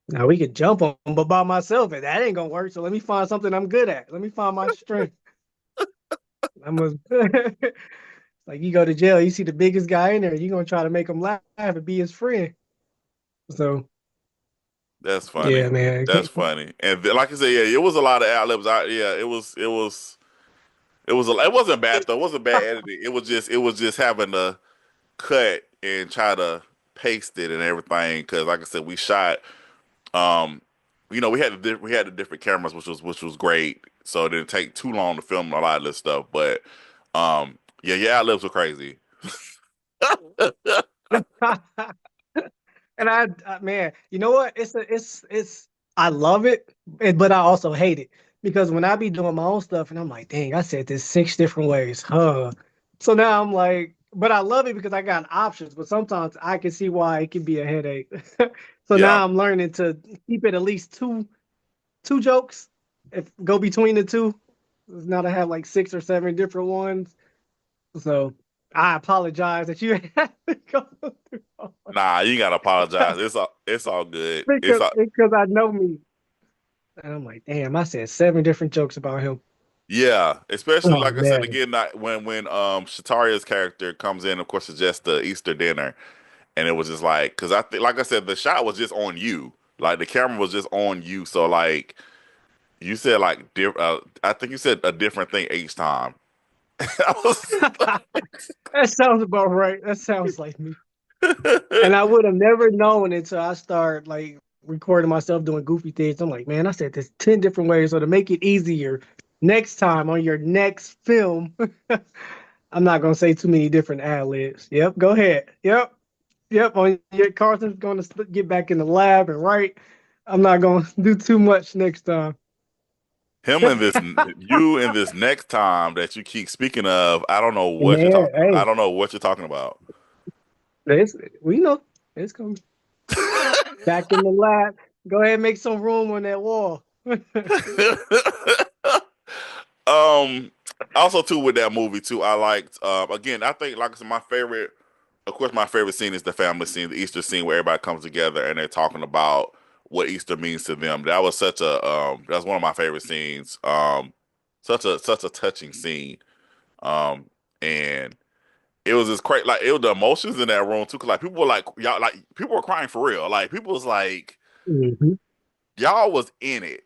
now we could jump on him, but by myself, and that ain't gonna work. So let me find something I'm good at. Let me find my strength. I'm a like you go to jail, you see the biggest guy in there, you're gonna try to make him laugh and be his friend. So That's yeah, funny. man. That's funny. And like I said, yeah, it was a lot of ad libs. Yeah, it wasn't bad though. It wasn't bad editing. It was just having to cut and try to paste it and everything. Because like I said, we shot. Um, we had the different cameras, which was great. So it didn't take too long to film a lot of this stuff. But yeah, ad libs were crazy. And man, you know what? It's I love it, but I also hate it because when I be doing my own stuff and I'm like, dang, I said this 6 different ways, huh? So now I'm like, but I love it because I got options. But sometimes I can see why it can be a headache. So Yeah. now I'm learning to keep it at least two jokes, if go between the two. Now to have like 6 or 7 different ones. So I apologize that you have to go through all Nah, you gotta apologize. It's all good. It's all because I know me. And I'm like, damn, I said 7 different jokes about him. yeah, especially Oh like I said man. again, not when Shataria's character comes in, of course, it's just the Easter dinner, and it was just like because I think like I said, the shot was just on you, like the camera was just on you, so like you said like I think you said a different thing each time. I was That sounds about right. That sounds like me. And like, I would have never known until I start like recording myself doing goofy things. I'm like, man, I said this 10 different ways. So to make it easier next time on your next film, I'm not gonna say too many different ad libs. Yep, go ahead. Yep, yep. On your Carson's gonna get back in the lab and write. I'm not gonna do too much next time. him and this you and this next time that you keep speaking of, I don't know what you're Man, talking. I hey, don't know what you're talking about. it's we know it's coming. Back in the lab. Go ahead and make some room on that wall. Um, also too with that movie too, I liked again, I think like I said, my favorite of course my favorite scene is the family scene, the Easter scene where everybody comes together and they're talking about what Easter means to them. That was such a that's one of my favorite scenes. Such a touching scene. And it was just crazy like it was the emotions in that room too, cause like people were like y'all like people were crying for real. Like people was like Hmm. y'all was in it.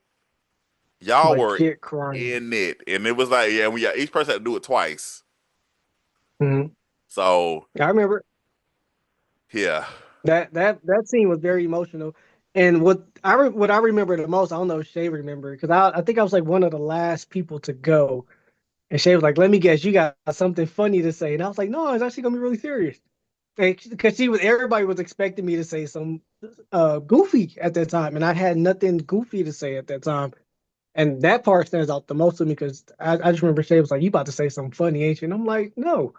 Y'all were Legit crying. in it. And it was like, yeah, each person had to do it twice. Hmm. So I remember yeah. that scene was very emotional. And what I remember the most, I don't know if Shay remembered, because I think I was like one of the last people to go. And Shay was like, "Let me guess, you got something funny to say." And I was like, "No, it's actually gonna be really serious." Because everybody was expecting me to say some goofy at that time, and I had nothing goofy to say at that time. And that part stands out the most to me because I just remember Shay was like, "You about to say something funny, ain't you?" And I'm like, "No,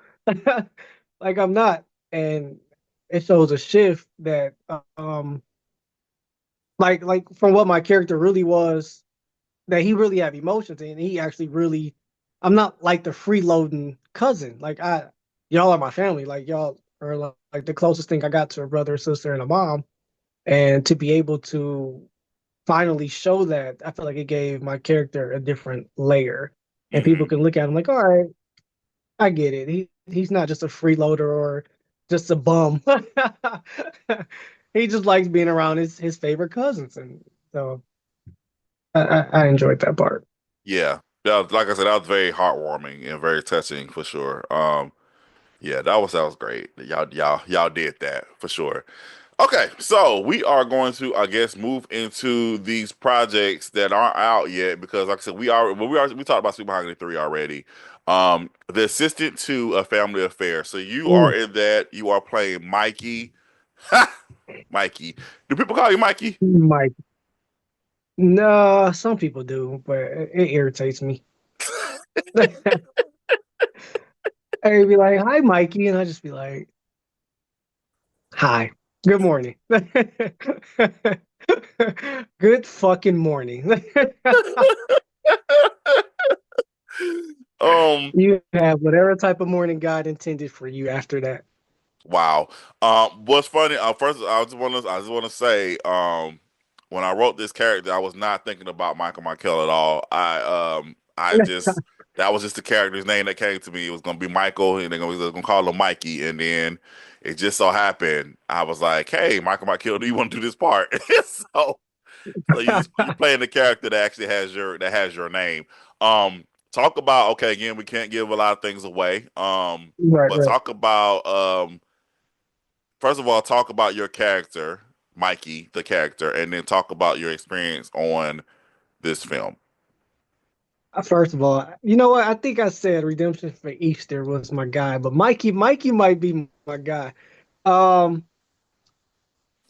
like I'm not." And it shows a shift that, like from what my character really was, that he really have emotions and he actually really. I'm not like the freeloading cousin. Y'all are my family. Like y'all are like the closest thing I got to a brother, sister, and a mom. And to be able to finally show that, I feel like it gave my character a different layer. And people Hmm. can look at him like, all right, I get it. He's not just a freeloader or just a bum. He just likes being around his favorite cousins. And so I enjoyed that part. Yeah. Like I said, that was very heartwarming and very touching for sure. Yeah, that was great. Y'all did that for sure. Okay, so we are going to, I guess, move into these projects that aren't out yet because, like I said, we talked about Super Mahogany 3 already. The assistant to a family affair. So you are Mm, in that. You are playing Mikey. Mikey. Do people call you Mikey? Mike. No, some people do, but it irritates me. I'd be like, "Hi, Mikey," and I just be like, "Hi, good morning." Good fucking morning. Um, You have whatever type of morning God intended for you after that. wow. What's funny? First, I just want to say, when I wrote this character, I was not thinking about Michael Mykkel at all. I just that was just the character's name that came to me. It was gonna be Michael, and they're gonna call him Mikey, and then it just so happened I was like, "Hey, Michael Mykkel, do you want to do this part?" So, so you playing the character that actually has your name. Talk about okay. Again, we can't give a lot of things away. Right, But right. talk about first of all, talk about your character, Mikey, the character, and then talk about your experience on this film. First of all, you know what? I think I said Redemption for Easter was my guy, but Mikey might be my guy. Um,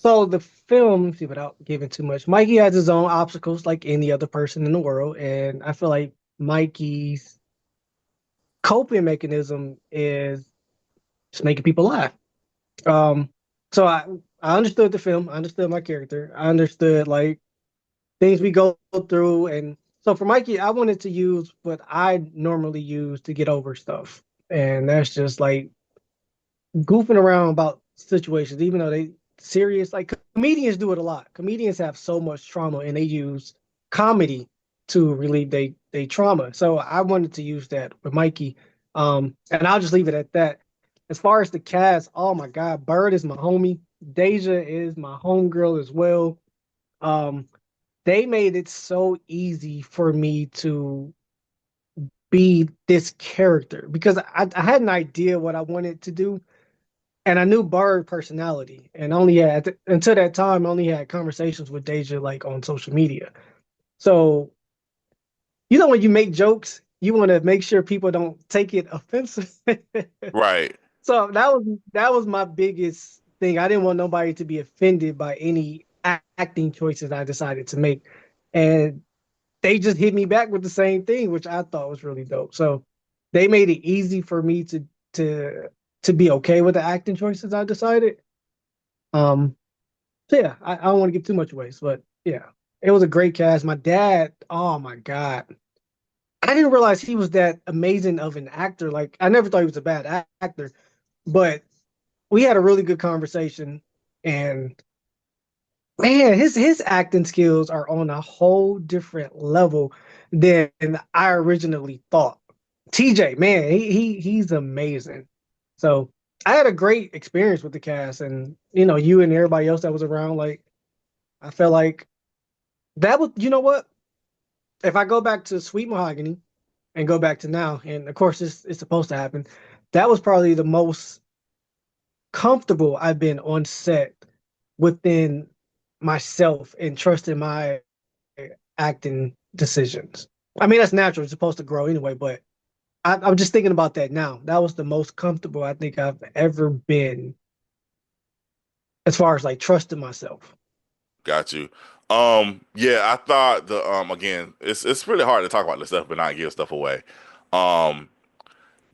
So the film, see, without giving too much, Mikey has his own obstacles like any other person in the world, and I feel like Mikey's coping mechanism is just making people laugh. Um, so I understood the film, I understood my character, I understood like things we go through, and so for Mikey, I wanted to use what I normally use to get over stuff, and that's just like goofing around about situations, even though they serious. Like comedians do it a lot. Comedians have so much trauma, and they use comedy to relieve they trauma. So I wanted to use that with Mikey, and I'll just leave it at that. As far as the cast, oh my God, Bird is my homie. Deja is my homegirl as well. Um, they made it so easy for me to be this character because I had an idea what I wanted to do, and I knew Bird personality, and only had until that time only had conversations with Deja like on social media. So when you make jokes, you want to make sure people don't take it offensive. Right. So that was my biggest thing. I didn't want nobody to be offended by any acting choices I decided to make, and they just hit me back with the same thing, which I thought was really dope. So they made it easy for me to to be okay with the acting choices I decided. Um, so yeah, I don't want to give too much away, but yeah, it was a great cast. My dad, oh my God, I didn't realize he was that amazing of an actor. Like I never thought he was a bad actor, but we had a really good conversation, and man, his acting skills are on a whole different level than I originally thought. TJ, man, he's amazing. So I had a great experience with the cast, and you and everybody else that was around. Like I felt like that was, you know what? If I go back to Sweet Mahogany and go back to now, and of course it's supposed to happen, that was probably the most comfortable I've been on set within myself and trusting my acting decisions. I mean, that's natural. It's supposed to grow anyway, but I'm just thinking about that now. That was the most comfortable I think I've ever been as far as like trusting myself. Got you. Yeah, I thought the again, it's really hard to talk about this stuff but not give stuff away. Um,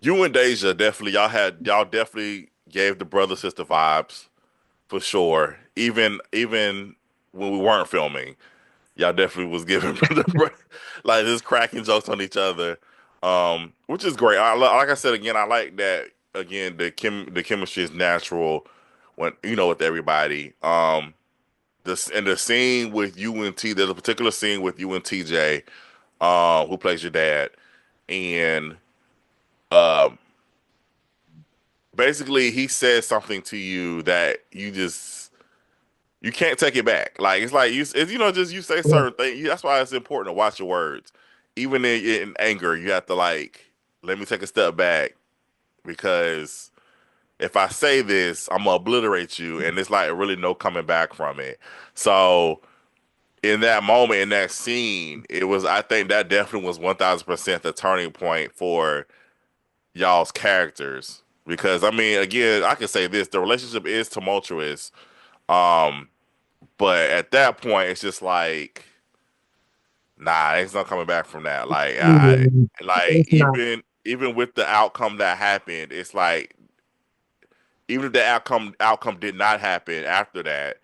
you and Deja definitely y'all definitely gave the brother sister vibes for sure. Even when we weren't filming, y'all definitely was giving like just cracking jokes on each other. Which is great. Like I said again, I like that again the chemistry is natural when with everybody. This and the scene with you and T. There's a particular scene with you and TJ, who plays your dad, and um, basically he says something to you that you can't take it back. Like it's like just you say Yeah. certain things. That's why it's important to watch your words, even in anger. You have to like let me take a step back because if I say this, I'm gonna obliterate you, and it's like really no coming back from it. So in that moment, in that scene, I think that definitely was 1000% the turning point for y'all's characters. Because I mean, again, I can say this, the relationship is tumultuous. Um, but at that point, it's just like, nah, it's not coming back from that. Like like It's not. even with the outcome that happened, it's like even if the outcome did not happen after that,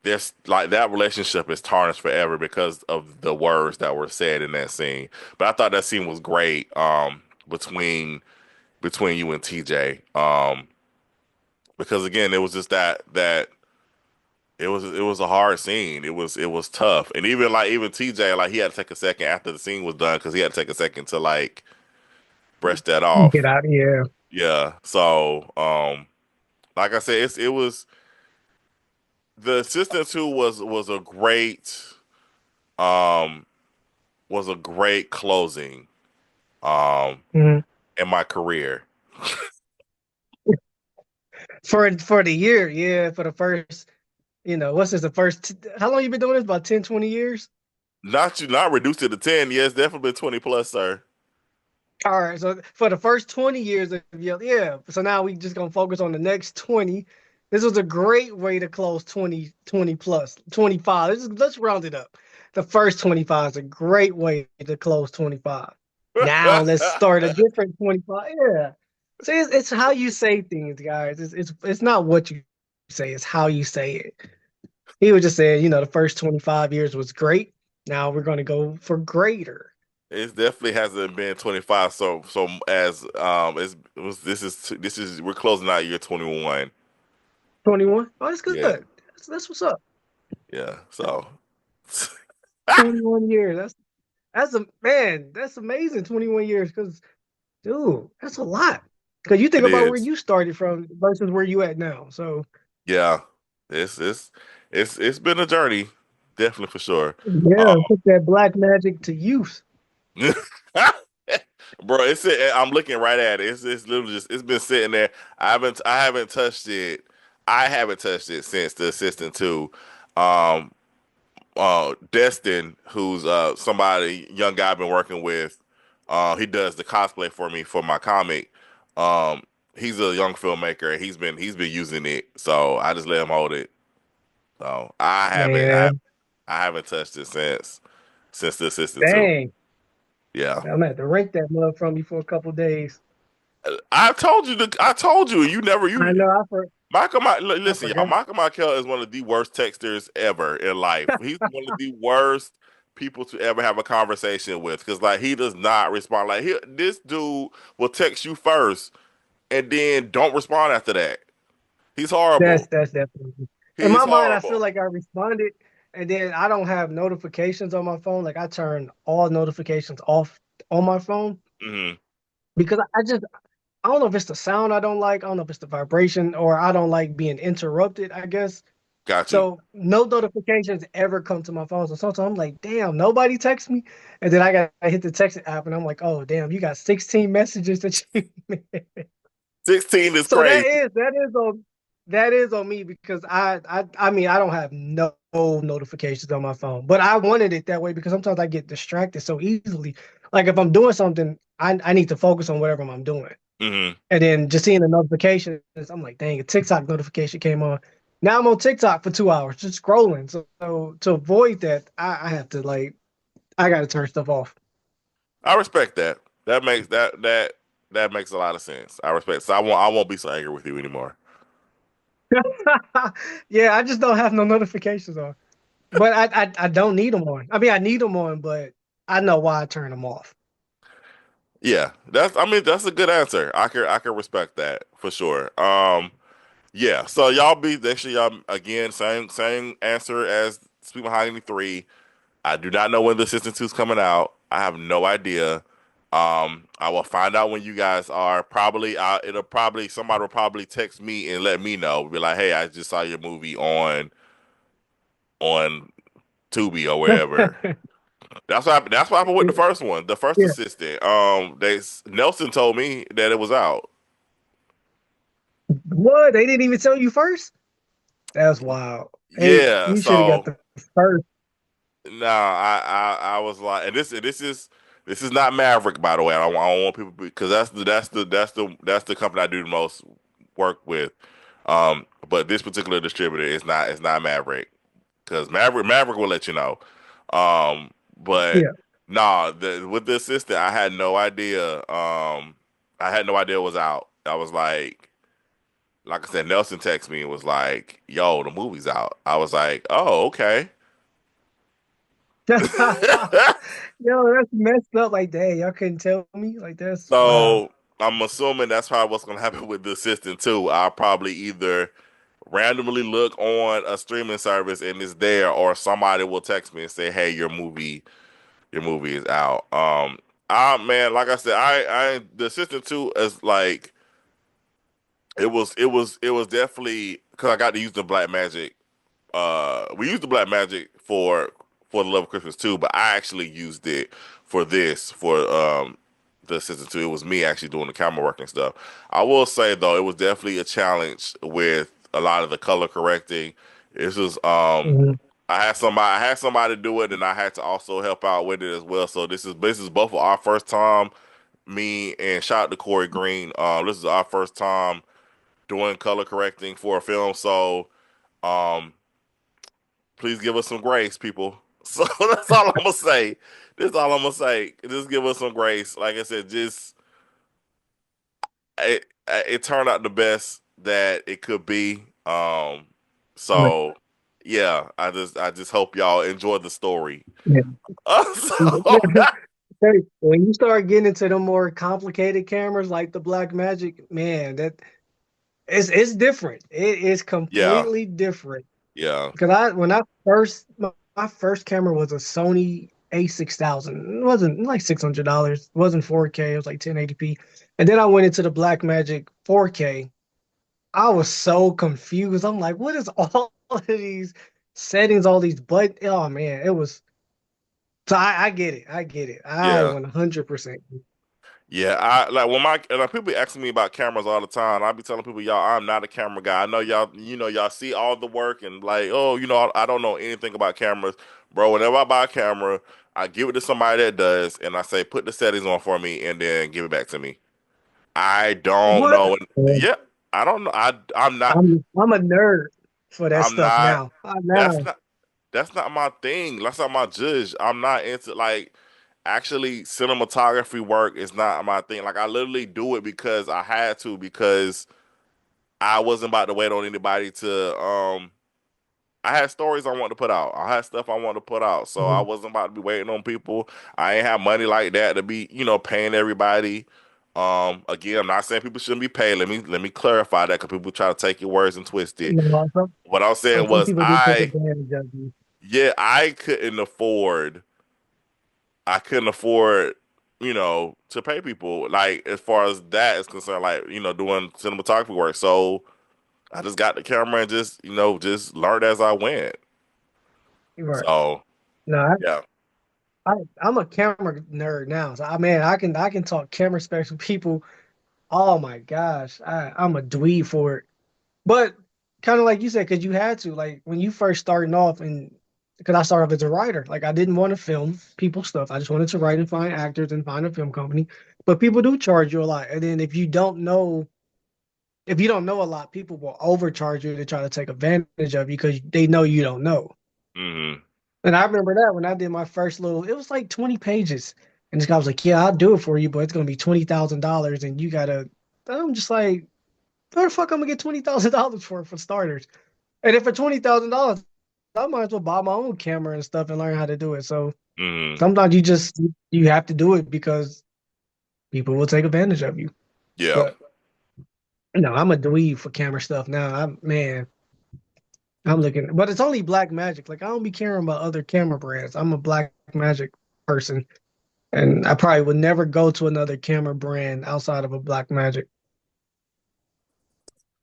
there's like that relationship is tarnished forever because of the words that were said in that scene. But I thought that scene was great, between you and TJ. Because again, it was just that it was a hard scene. It was tough. And even TJ, like he had to take a second after the scene was done because he had to take a second to like brush that Get off. out of here. Yeah. So like I said, it was the assistant too um was a great closing um Mhm. in my career. For the year, yeah, for the first, what's this, the first, how long you been doing this? About 10, 20 years? Not reduced it to 10. Yeah, it's definitely been 20 plus, sir. All right, so for the first 20 years of your, yeah, so now we just gonna focus on the next 20. This was a great way to close 20 plus 25. Let's round it up. The first 25 is a great way to close 25. Now let's start a different 25. Yeah. See, it's how you say things, guys. It's not what you say, it's how you say it. He was just saying, the first 25 years was great. Now we're going to go for greater. It definitely hasn't been 25. So as it was this is we're closing out year 21. 21. Oh, that's good. Yeah, That's what's up. yeah. So 21 years. That's a man. That's amazing. 21 years. Because, dude, that's a lot. Because you think it about where is. you started from versus where you at now. So, Yeah, it's it's been a journey, definitely for sure. yeah, put that black magic to use. Bro, I'm looking right at it. It's literally just it's been sitting there. I haven't touched it. I haven't touched it since the assistant to um Destin, who's somebody young guy I've been working with. He does the cosplay for me for my comic. Um he's a young filmmaker and he's been using it. So I just let him hold it. So Man, I haven't touched it since the assistant too. dang. Yeah. I'm gonna have to rent that mug from you for a couple days. I told you, you never, I know. I listen, y'all, forgot. Michael Mykkel is one of the worst texters ever in life. He's one of the worst people to ever have a conversation with because, like, he does not respond. Like, this dude will text you first and then don't respond after that. He's horrible. That's definitely. In He's my mind, I feel horrible. like I responded, and then I don't have notifications on my phone. Like I turn all notifications off on my phone Hmm. because I don't know if it's the sound I don't like. I don't know if it's the vibration or I don't like being interrupted, I guess. Got you. So no notifications ever come to my phone. So sometimes I'm like, damn, nobody texts me. And then I hit the text app and I'm like, oh damn, you got 16 messages that you missed. 16 is So crazy. that is on me because I mean I don't have no notifications on my phone, but I wanted it that way because sometimes I get distracted so easily. Like if I'm doing something, I need to focus on whatever I'm doing. Hmm. And then just seeing the notifications, I'm like, dang, a TikTok notification came on. Now I'm on TikTok for 2 hours just scrolling. So to avoid that, I have to like I gotta turn stuff off. I respect that. That makes a lot of sense. I respect. So I won't be so angry with you anymore. Yeah, I just don't have no notifications on. But I don't need them on. I mean, I need them on, but I know why I turn them off. Yeah, that's a good answer. I can respect that for sure. Yeah. So y'all be actually y'all again same answer as Sweet Mahogany 3. I do not know when the Assistant 2 is coming out. I have no idea. I will find out when you guys are probably it'll probably somebody will probably text me and let me know. Be like, hey, I just saw your movie on Tubi or wherever. That's what happened with the first one, the first Yeah. assistant. Nelson told me that it was out. What? They didn't even tell you first? That's wild. Hey, Yeah, you should have got so the first. no, I was like, and this is not Maverick, by the way. I don't want people because that's the company I do the most work with. But this particular distributor is not Maverick because Maverick will let you know. But Yeah. nah, with the assistant, I had no idea. I had no idea it was out. I was like I said, Nelson texted me and was like, "Yo, the movie's out." I was like, "Oh, okay." Yo, that's messed up. Like, dang, y'all couldn't tell me. Like, that's wow. So I'm assuming that's probably what's gonna happen with the assistant too. I'll probably either randomly look on a streaming service and it's there, or somebody will text me and say, "Hey, your movie is out." Man, like I said, the assistant too is like it was definitely because I got to use the black magic. We used the black magic for the Love of Christmas too, but I actually used it for this for the season two. It was me actually doing the camera work and stuff. I will say though, it was definitely a challenge with a lot of the color correcting. This was Mhm. I had somebody do it, and I had to also help out with it as well. So this is both of our first time. Me and shout out to Corey Green. This is our first time doing color correcting for a film. So um, please give us some grace, people. So that's all I'm gonna say. That's all I'm gonna say. Just give us some grace. Like I said, just it turned out the best that it could be. Right. So yeah, I just hope y'all enjoy the story. Yeah. So, Hey, when you start getting into the more complicated cameras like the Black Magic, man, that it's different. It is yeah, completely different. yeah. Because I when I first my first camera was a Sony A6000. It wasn't like $600. It wasn't 4K. It was like 1080p. And then I went into the Blackmagic 4K. I was so confused. I'm like, what is all of these settings, all these buttons? Oh man, it was. So I get it. I get it. I Yeah. 100%. Yeah, I like when my and people be asking me about cameras all the time. I be telling people, y'all, I'm not a camera guy. I know y'all, y'all see all the work and like, oh, I don't know anything about cameras, bro. Whenever I buy a camera, I give it to somebody that does, and I say, put the settings on for me, and then give it back to me. I don't What? know. Yeah, I don't know. I'm not. I'm a nerd for that I'm stuff not. now. I That's now. not. That's not my thing. That's not my judge. I'm not into like actually cinematography work is not my thing. Like I literally do it because I had to because I wasn't about to wait on anybody to I had stories I wanted to put out. I had stuff I wanted to put out. So I Mhm. wasn't about to be waiting on people. I ain't have money like that to be, paying everybody. Again, I'm not saying people shouldn't be paid. Let me clarify that because people try to take your words and twist it. You know, What I was saying some was people do take advantage of you. yeah, I couldn't afford, to pay people. Like as far as that is concerned, like, doing cinematography work. So I just got the camera and just learned as I went. Right. So No, yeah. I'm a camera nerd now. So I can talk camera specs with people. Oh my gosh, I'm a dweeb for it. But kind of like you said, because you had to like when you first starting off, and because I started off as a writer, like I didn't want to film people stuff. I just wanted to write and find actors and find a film company. But people do charge you a lot, and then if you don't know a lot, people will overcharge you to try to take advantage of you because they know you don't know. Hmm. And I remember that when I did my first it was like 20 pages. And this guy was like, yeah, I'll do it for you, but it's going to be $20,000. And you got to, I'm just like, where the fuck I'm going to get $20,000 for starters? And then for $20,000, I might as well buy my own camera and stuff and learn how to do it. So Hmm. sometimes you have to do it because people will take advantage of you. Yeah. But, I'm a dweeb for camera stuff now. Man, I'm looking, but it's only Black Magic. Like I don't be caring about other camera brands. I'm a Black Magic person. And I probably would never go to another camera brand outside of a Black Magic, at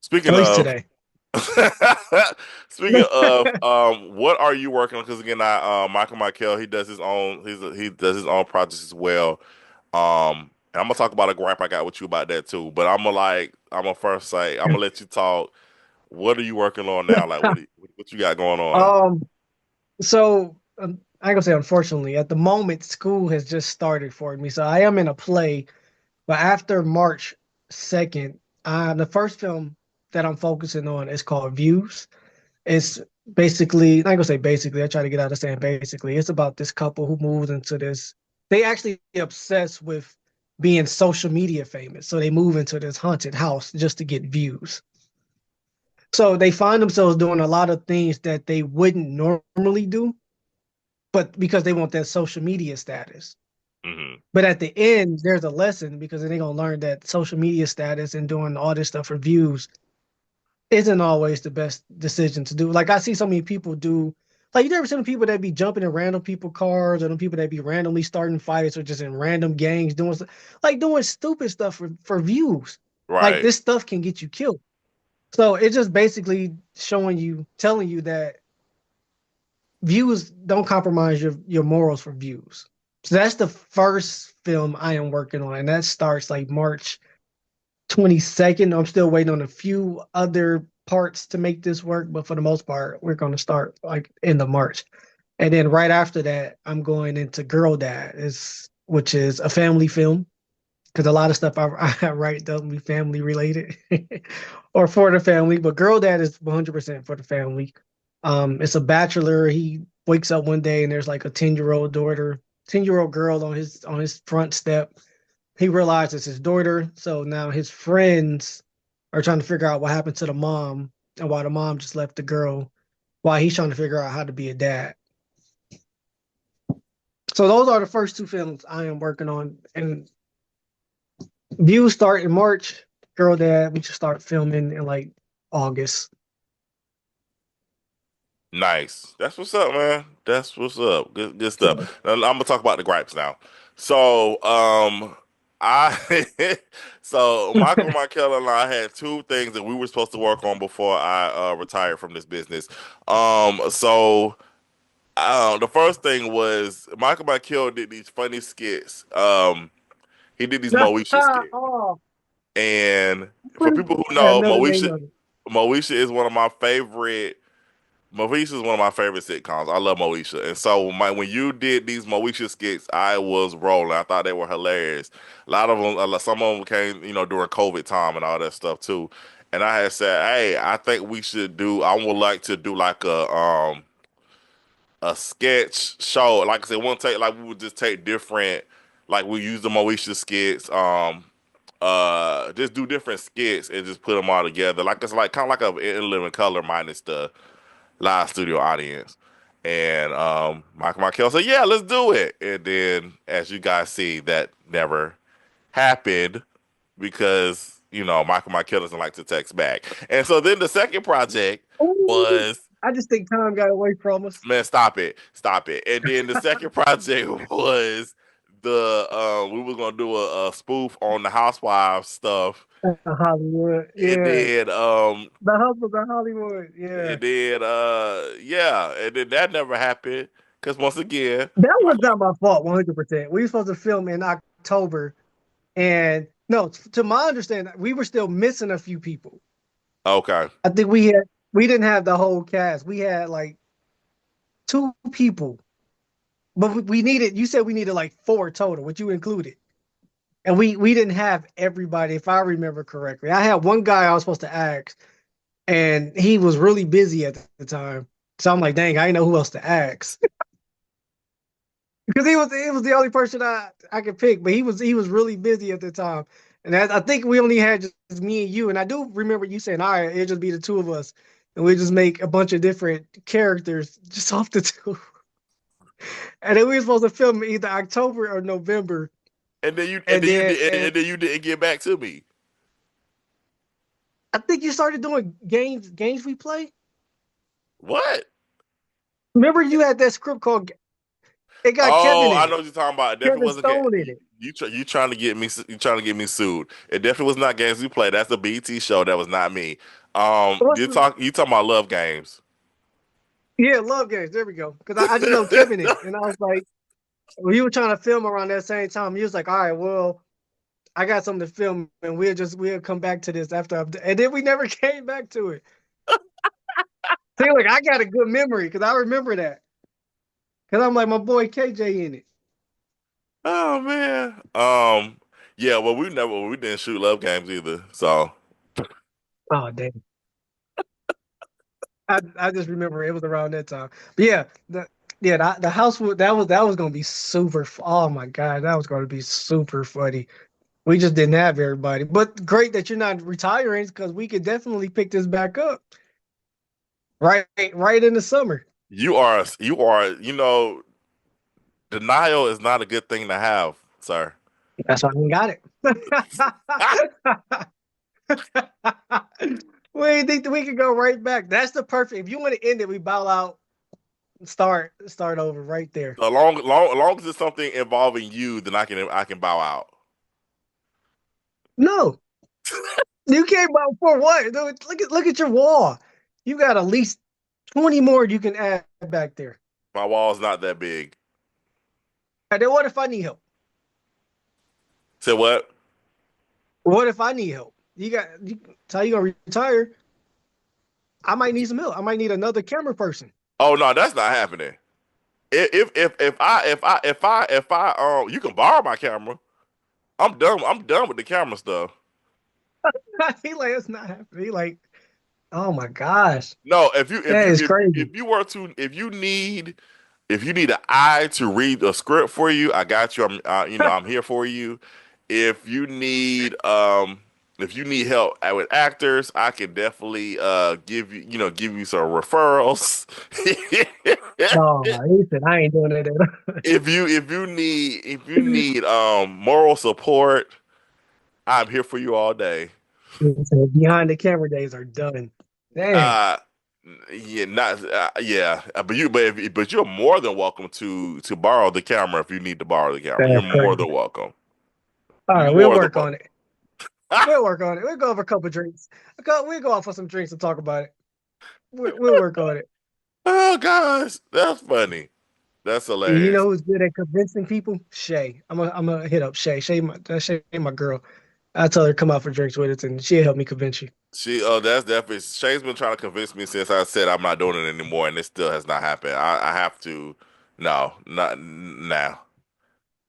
Speaking least of today. speaking of what are you working on? Because again, Michael Mykkel, he does his own projects as well. And I'm gonna talk about a gripe I got with you about that too. But I'm gonna first say I'm gonna let you talk. What are you working on now? Like what you got going on? um, I ain't gonna say unfortunately, at the moment, school has just started for me. So I am in a play, but after March 2nd, the first film that I'm focusing on is called Views. It's basically, I ain't gonna say basically, I try to get out of saying basically. It's about this couple who moves into this. They actually obsessed with being social media famous. So they move into this haunted house just to get views. So they find themselves doing a lot of things that they wouldn't normally do, but because they want that social media status. Hmm. But at the end, there's a lesson because they're gonna learn that social media status and doing all this stuff for views isn't always the best decision to do. Like I see so many people do. Like you never seen the people that be jumping in random people cars, or the people that be randomly starting fights, or just in random gangs doing stupid stuff for views. Like Right. this stuff can get you killed. So it's just basically telling you that views don't compromise your morals for views. So that's the first film I am working on, and that starts like March 22nd. I'm still waiting on a few other parts to make this work, but for the most part, we're going to start like end of March. And then right after that, I'm going into Girl Dad, which is a family film. because a lot of stuff I write doesn't be family related or for the family. But Girl Dad is 100% for the family. It's a bachelor. He wakes up one day and there's like a 10-year-old daughter, 10-year-old girl on his front step. He realizes his daughter, so now his friends are trying to figure out what happened to the mom and why the mom just left the girl, while he's trying to figure out how to be a dad. So those are the first two films I am working on, and views start in March. Girl Dad, we should start filming in like August. Nice. That's what's up, man. That's what's up. Good So, stuff. Now, I'm gonna talk about the gripes now. So, I so Michael Mykkel and I had two things that we were supposed to work on before I retired from this business. So the first thing was Michael Mykkel did these funny skits. He did these Moesha skits, oh, and for people who I know, know the name of it. Moesha is one of my favorite. Moesha is one of my favorite sitcoms. I love Moesha, and so when you did these Moesha skits, I was rolling. I thought they were hilarious. A lot of them, some of them came, during COVID time and all that stuff too. And I had said, hey, I think we should do. I would like to do like a sketch show. Like I said, one take like we would just take different, like we use the Moesha skits. Just do different skits and just put them all together. Like it's like kind of like a in living color minus the live studio audience. And Michael Mykkel said, "Yeah, let's do it." And then, as you guys see, that never happened because Michael Mykkel doesn't like to text back. And so then the second project Ooh, was, I just think time got away from us. man, stop it. And then the second project was the we were gonna do a spoof on the Housewives stuff. Hollywood, And yeah. then The husband of Hollywood, yeah. yeah, and then that never happened because once again, That was Michael. not my fault, 100%. We were supposed to film in October, and no, to my understanding, we were still missing a few people. Okay, I think we didn't have the whole cast. We had like two people, but we needed. You said we needed like four total, which you included, and we didn't have everybody, if I remember correctly. I had one guy I was supposed to ask, and he was really busy at the time. So I'm like, dang, I didn't know who else to ask. Because he was the only person I could pick, but he was really busy at the time, and I think we only had just me and you. And I do remember you saying, "All right, it'll just be the two of us, and we just make a bunch of different characters just off the two." And then we were supposed to film either October or November, and then you and and then you then did and then you didn't get back to me. I think you started doing games we play. What? Remember you had that script called it got Kevin Oh, I in know it, what you're talking about. It definitely Kevin wasn't get Stone in it. you trying to get me sued. It definitely was not games we play. That's the BT show. That was not me. What's the, You talking about love games. yeah, Love Games. There we go. Because I just know Kevin in it, and I was like. We were trying to film around that same time. He was like, "All right, well, I got something to film, and we'll come back to this after." And then we never came back to it. See, like I got a good memory because I remember that. Because I'm like my boy KJ in it. Oh man. Yeah, well we didn't shoot love games either. So Oh damn! I just remember it was around that time. But the house that was gonna be super. Oh my god, that was gonna be super funny. We just didn't have everybody. But great that you're not retiring because we could definitely pick this back up right in the summer. denial is not a good thing to have, sir. That's why we got it. We think that we can go right back. That's the perfect. If you want to end it, we bow out, start over right there. So long as it's something involving you, then I can bow out. No, you can't bow for what? Dude, look at your wall. You got at least 20 more you can add back there. My wall's not that big. And then what if I need help? Say what? What if I need help? That's how you gonna retire? I might need some help. I might need another camera person. Oh no, that's not happening. If I you can borrow my camera. I'm done with the camera stuff. He like, it's not happening. He like, oh my gosh, No, that is crazy. if you were to if you need an eye to read a script for you, I got you. I'm here for you. If you need if you need help with actors, I can definitely give give you some referrals. Oh, he said, I ain't doing it at all. If you need moral support, I'm here for you all day. He said, behind the camera days are done. Damn, Uh yeah, not yeah, but you're more than welcome to borrow the camera if you need to borrow the camera. You're that's more crazy. than welcome. All right, we'll More than work on welcome. it. We'll work on it. We'll go over a couple drinks. We'll go out for some drinks and talk about it. We'll work on it. Oh gosh, that's funny. That's You hilarious. know who's good at convincing people? Shay. I'm gonna hit up Shay. Shay, my girl. I tell her come out for drinks with us, and she'll help me convince you. That's definitely Shay's been trying to convince me since I said I'm not doing it anymore, and it still has not happened. I have to. No, not now.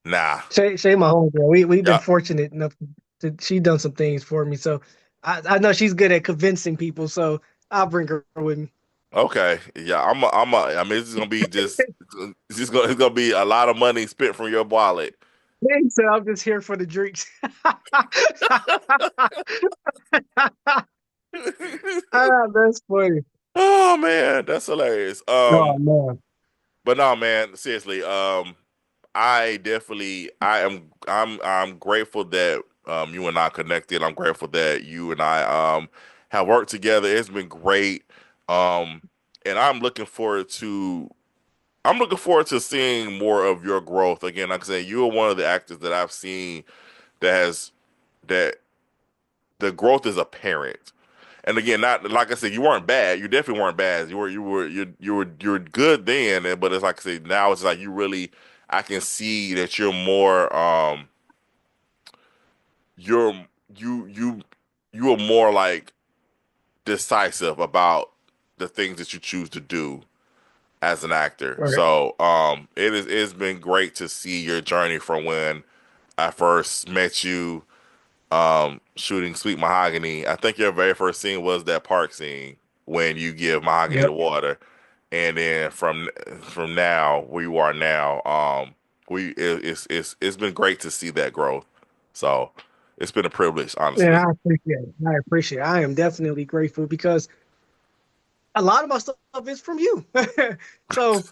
Nah. Shay, my homegirl. We've been Yeah. fortunate enough to she done some things for me, so I know she's good at convincing people. So I'll bring her with me. Okay. Yeah. I mean, it's gonna be a lot of money spent from your wallet. He said, "I'm just here for the drinks." Ah, that's funny. Oh man, that's hilarious. Oh man. But no, man, seriously, I'm grateful that you and I connected. I'm grateful that you and I have worked together. It's been great. Um, and I'm looking forward to seeing more of your growth. Again, like I said, you are one of the actors that I've seen that has that the growth is apparent. And again, not like I said, you weren't bad. You definitely weren't bad. You were good then, but it's like I said, now it's like you really I can see that you're you you you are more like decisive about the things that you choose to do as an actor. Okay. So it's been great to see your journey from when I first met you shooting Sweet Mahogany. I think your very first scene was that park scene when you give Mahogany the Yep. water, and then from now where you are now, it's been great to see that growth. So it's been a privilege, Yeah, honestly. I appreciate it. I appreciate it. I am definitely grateful because a lot of my stuff is from you. So,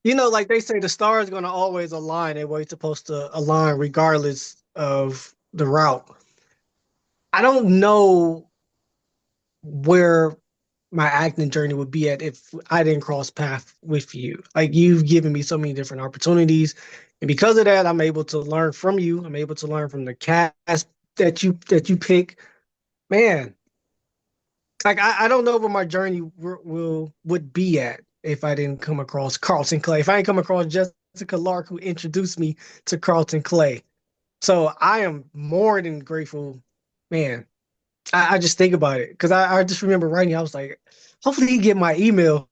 like they say, the stars are going to always align. They're always supposed to align regardless of the route. I don't know where my acting journey would be at if I didn't cross path with you. Like you've given me so many different opportunities, and because of that, I'm able to learn from you. I'm able to learn from the cast that you pick. Man, like I don't know where my journey would be at if I didn't come across Carlton Clay. If I didn't come across Jessica Lark, who introduced me to Carlton Clay. So I am more than grateful, man. I just think about it because I just remember writing. I was like, hopefully he get my email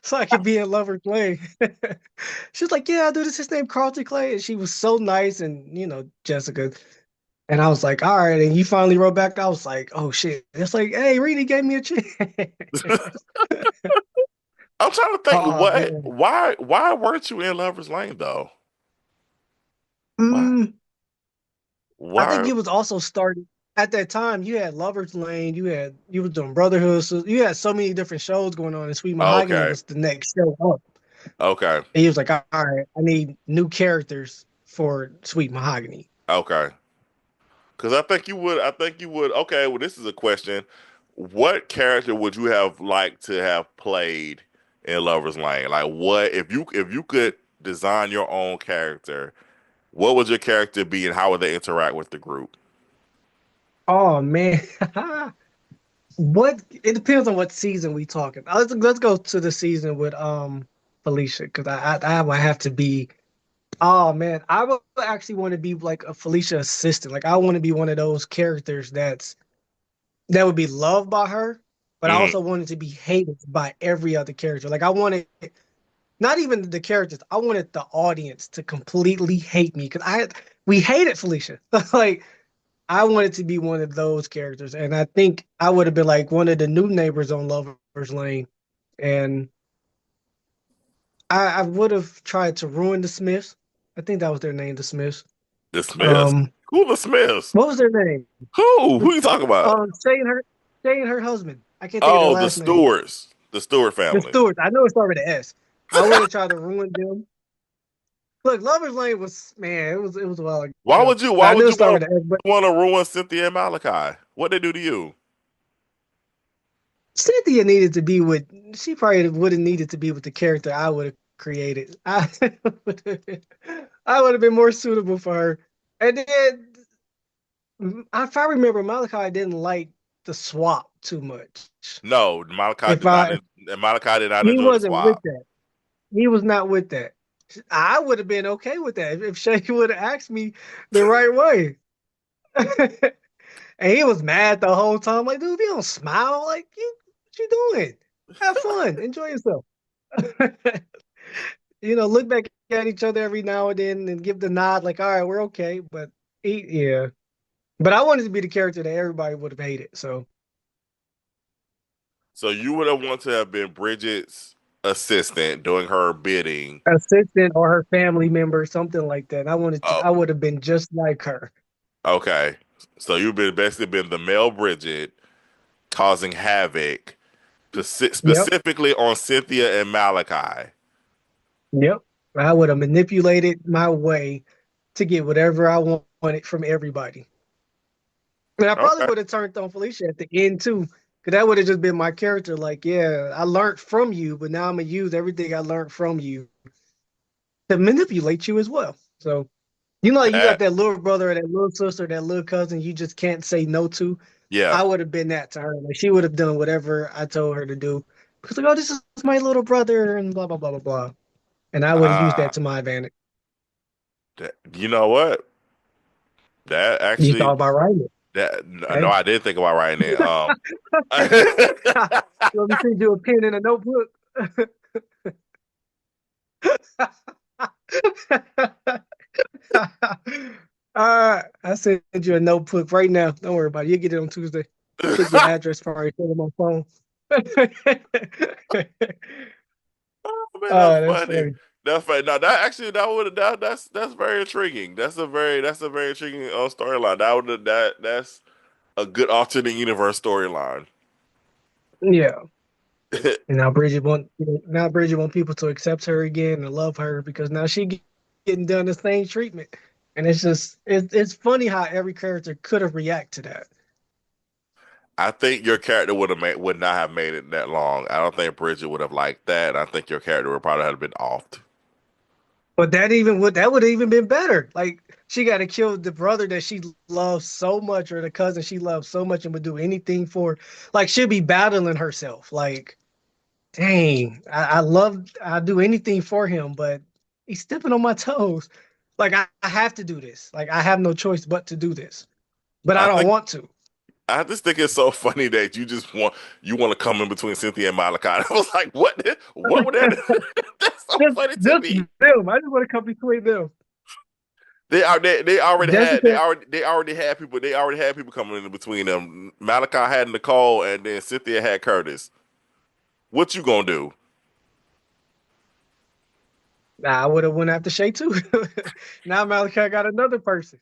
so I could be in Lover's Lane. She was like, yeah, dude, this is his name Carlton Clay, and she was so nice, and Jessica. And I was like, all right. And you finally wrote back. I was like, oh shit. It's like, hey, Reedy gave me a chance. I'm trying to think Oh man. why weren't you in Lover's Lane though? Why Mm, I think why you was also starting at that time. You had Lover's Lane. You was doing Brotherhood. So you had so many different shows going on. And Sweet Mahogany okay was the next show up. okay And he was like, all right, I need new characters for Sweet Mahogany. okay. Because I think you would. Okay, well, this is a question. What character would you have liked to have played in Lover's Lane? Like, what if you could design your own character? What would your character be, and how would they interact with the group? Oh man. What it depends on what season we talking. Let's go to the season with Felicia because I would have to be. Oh man, I would actually want to be like a Felicia assistant. Like I want to be one of those characters that would be loved by her, but I Mm, also wanted to be hated by every other character. Like I wanted not even the characters. I wanted the audience to completely hate me because we hated Felicia. Like I wanted to be one of those characters, and I think I would have been like one of the new neighbors on Lover's Lane, and I would have tried to ruin the Smiths. I think that was their name, the Smiths. The Smiths? Um, Who the Smiths? what was their name? Who? The Who you talking about? Shay and her husband. I can't think of their Oh, the last name. Stewarts. The Stewart The family. Stewards. I know it started with an S. I would have tried to ruin them. Look, Lover's Lane was man. It was a while ago. Why I knew would it you started with an S, but want to ruin Cynthia and Malachi? What they do to you? Cynthia needed to be with. She probably would have needed to be with the character I would have created. I would have been more suitable for her. And then, if I remember, Malachi didn't like the swap too much. No, If I Malachi did not He enjoy the wasn't with swap. that. He was not with that. I would have been okay with that if Shay would have asked me the right way. And he was mad the whole time. Like, dude, if you don't smile, like, what you doing? Have fun, enjoy yourself. Look back at each other every now and then and give the nod, like, all right, we're okay. But yeah. But I wanted to be the character that everybody would have hated. So So you would have wanted to have been Bridget's assistant doing her bidding. assistant or her family member, something like that. Oh, I would have been just like her. okay. So you've been basically been the male Bridget causing havoc, Yep. specifically on Cynthia and Malachi. Yep. I would have manipulated my way to get whatever I wanted from everybody. And I probably Okay. would have turned on Felicia at the end too, because that would have just been my character. Like, yeah, I learned from you, but now I'm gonna use everything I learned from you to manipulate you as well. So, you got That, that little brother or that little sister, that little cousin you just can't say no to. yeah. I would have been that to her. Like, she would have done whatever I told her to do. Because like, oh, this is my little brother, and blah blah blah blah blah. And I would have used that Ah, to my advantage. you know what? That You actually, thought about writing no, it. I did think about writing it. Okay. Let me send you a pen and a notebook. I sent you a notebook right now. Don't worry about it. You'll get it on Tuesday. Put your address for it. Put it on my phone. Oh man, that's Oh, that's funny. funny. That's funny. No, that's very intriguing. That's a very intriguing storyline. That's a good alternate universe storyline. Yeah. And now Bridget want people to accept her again and love her because now getting done the same treatment. And it's funny how every character could have react to that. I think your character would not have made it that long. I don't think Bridget would have liked that. I think your character would probably have been offed. But that would have even been better. Like she got to kill the brother that she loves so much, or the cousin she loves so much, and would do anything for. Like she'll be battling herself. Like, dang, I do anything for him, but he's stepping on my toes. Like I have to do this. Like I have no choice but to do this, but I I don't think want to. I just think it's so funny that you want to come in between Cynthia and Malachi. I was like, what would that? That's so funny to Just me. them. I just want to come between them. Jessica, They already had people coming in between them. Malachi had Nicole and then Cynthia had Curtis. What you gonna do? nah, I would have went after Shay too. Now Malachi got another person.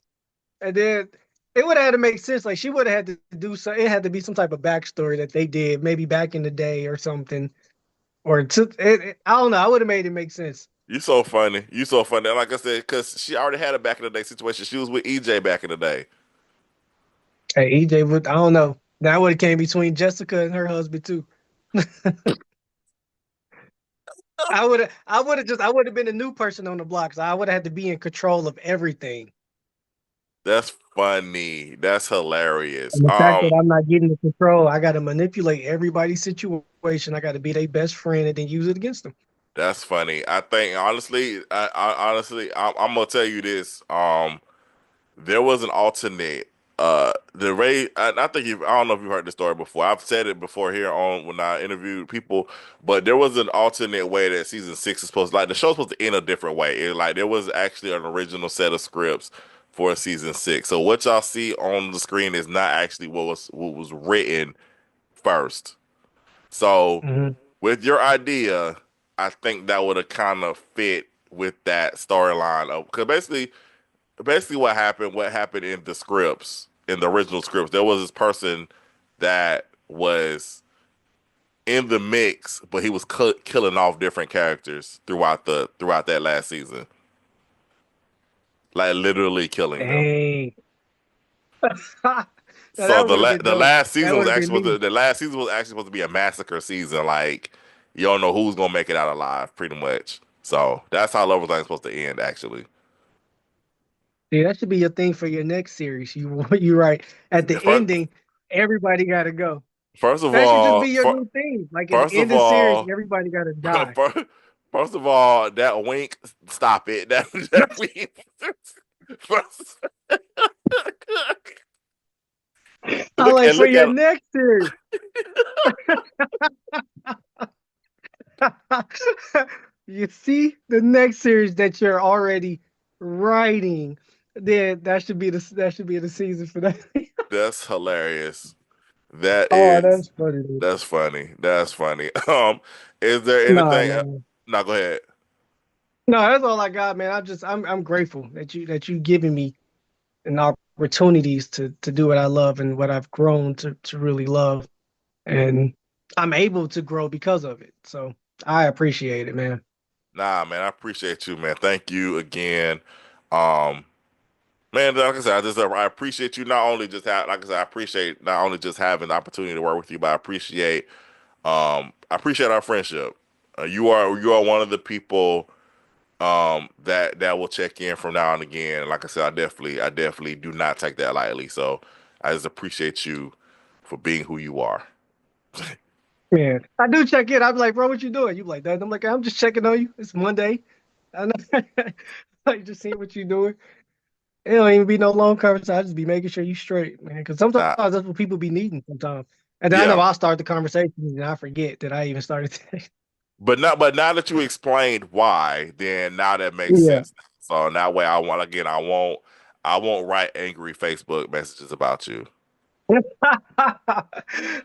And then it would have had to make sense. Like she would have had to do so. It had to be some type of backstory that they did, maybe back in the day or something. I don't know. I would have made it make sense. You so funny. You so funny. Like I said, because she already had a back in the day situation. She was with EJ back in the day. Hey, EJ would. I don't know. That would have came between Jessica and her husband too. I would have been a new person on the block. So I would have had to be in control of everything. That's funny. That's hilarious. And the fact that I'm not getting the control, I got to manipulate everybody's situation. I got to be their best friend and then use it against them. That's funny. I think honestly, I'm gonna tell you this. There was an alternate. The Ray. I think I don't know if you've heard the story before. I've said it before here on when I interviewed people, but there was an alternate way that season 6 is supposed. Like the show's supposed to end a different way. Like there was actually an original set of scripts for season 6. So what y'all see on the screen is not actually what was written first. So Hmm. with your idea, I think that would have kind of fit with that storyline of because basically what happened in the scripts, in the original scripts, there was this person that was in the mix, but he was killing off different characters throughout that last season, like literally killing them. Dang. Now So that would have been the dope. last That season would was have been actually me. the last season was actually supposed to be a massacre season. Like you don't know who's gonna make it out alive, pretty much. So that's how Love is supposed to end, actually. Yeah, that should be your thing for your next series. You right. At the First, ending, everybody gotta go. first of That should just be all, your new thing. Like at the first end of of the series, all, everybody gotta die. fir- first of all, that wink, stop it. That we first, I like for look your at next series. You see the next series that you're already writing, then that should be the season for that. that's hilarious. That Oh, is that's funny, dude. that's funny. That's funny. Is there Nah, anything? man. No, go ahead. No, that's all I got, man. I'm grateful that you giving me an opportunities to do what I love and what I've grown to really love, and I'm able to grow because of it. So I appreciate it, man. Nah, man, I appreciate you, man. Thank you again. Um, Man, like I said, I appreciate you not only just have like I said, I appreciate not only just having the opportunity to work with you, but I appreciate our friendship. You are one of the people that will check in from now and again. Like I said, I definitely do not take that lightly. So I just appreciate you for being who you are. Man, I do check in. I'm like, bro, what you doing? You like that? I'm like, I'm just checking on you. It's Monday. I know. Like, just seeing what you doing. It don't even be no long conversation. I just be making sure you straight, man. Because sometimes Nah, that's what people be needing sometimes. And then I know yeah, I'll start the conversation and I forget that I even started. but now that you explained why, then now that makes Yeah. sense. So that way, I won't write angry Facebook messages about you.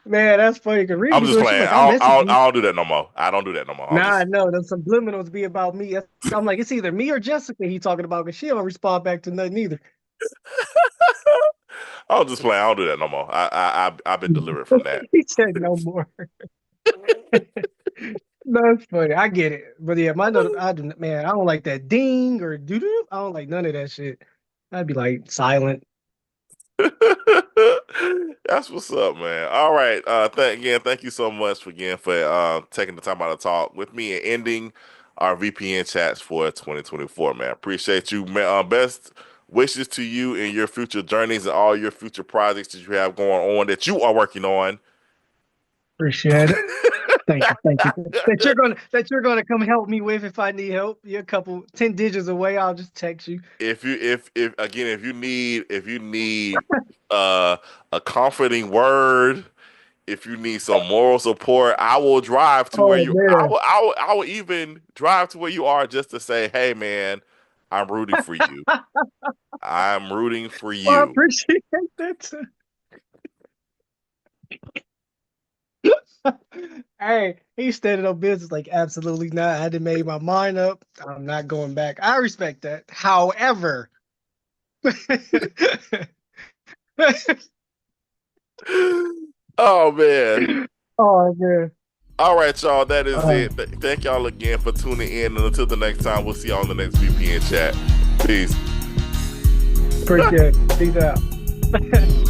Man, that's funny. Because Reed I'm be just doing, she's playing. like, I'll message you. I don't do that no more. I don't do that no more. I'm Nah, just no, those subliminals be about me. I'm like, it's either me or Jessica he talking about because she don't respond back to nothing either. I'm just playing. I don't do that no more. I've been delivered from that. He said no more. That's funny. I get it. But yeah, I do, man, I don't like that ding or doo doo. I don't like none of that shit. I'd be like silent. That's what's up, man. All right. Thank you so much for taking the time out to talk with me and ending our VPN chats for 2024, man. Appreciate you, man. Best wishes to you in your future journeys and all your future projects that you have going on that you are working on. Appreciate it. Thank you. Thank you. That you're gonna come help me with if I need help. You're a couple 10 digits away. I'll just text you. If again if you need uh a comforting word, if you need some moral support, I will drive to where Oh you man. I will even drive to where you are just to say, "Hey man, I'm rooting for you. I'm rooting for Well, I you." appreciate that too. Hey, he standing on business like absolutely not. I done made my mind up. I'm not going back. I respect that. However, Oh man. oh man. All right, y'all. That is Uh, it. Thank y'all again for tuning in. And until the next time, we'll see y'all on the next VPN chat. Peace. appreciate it. Peace out.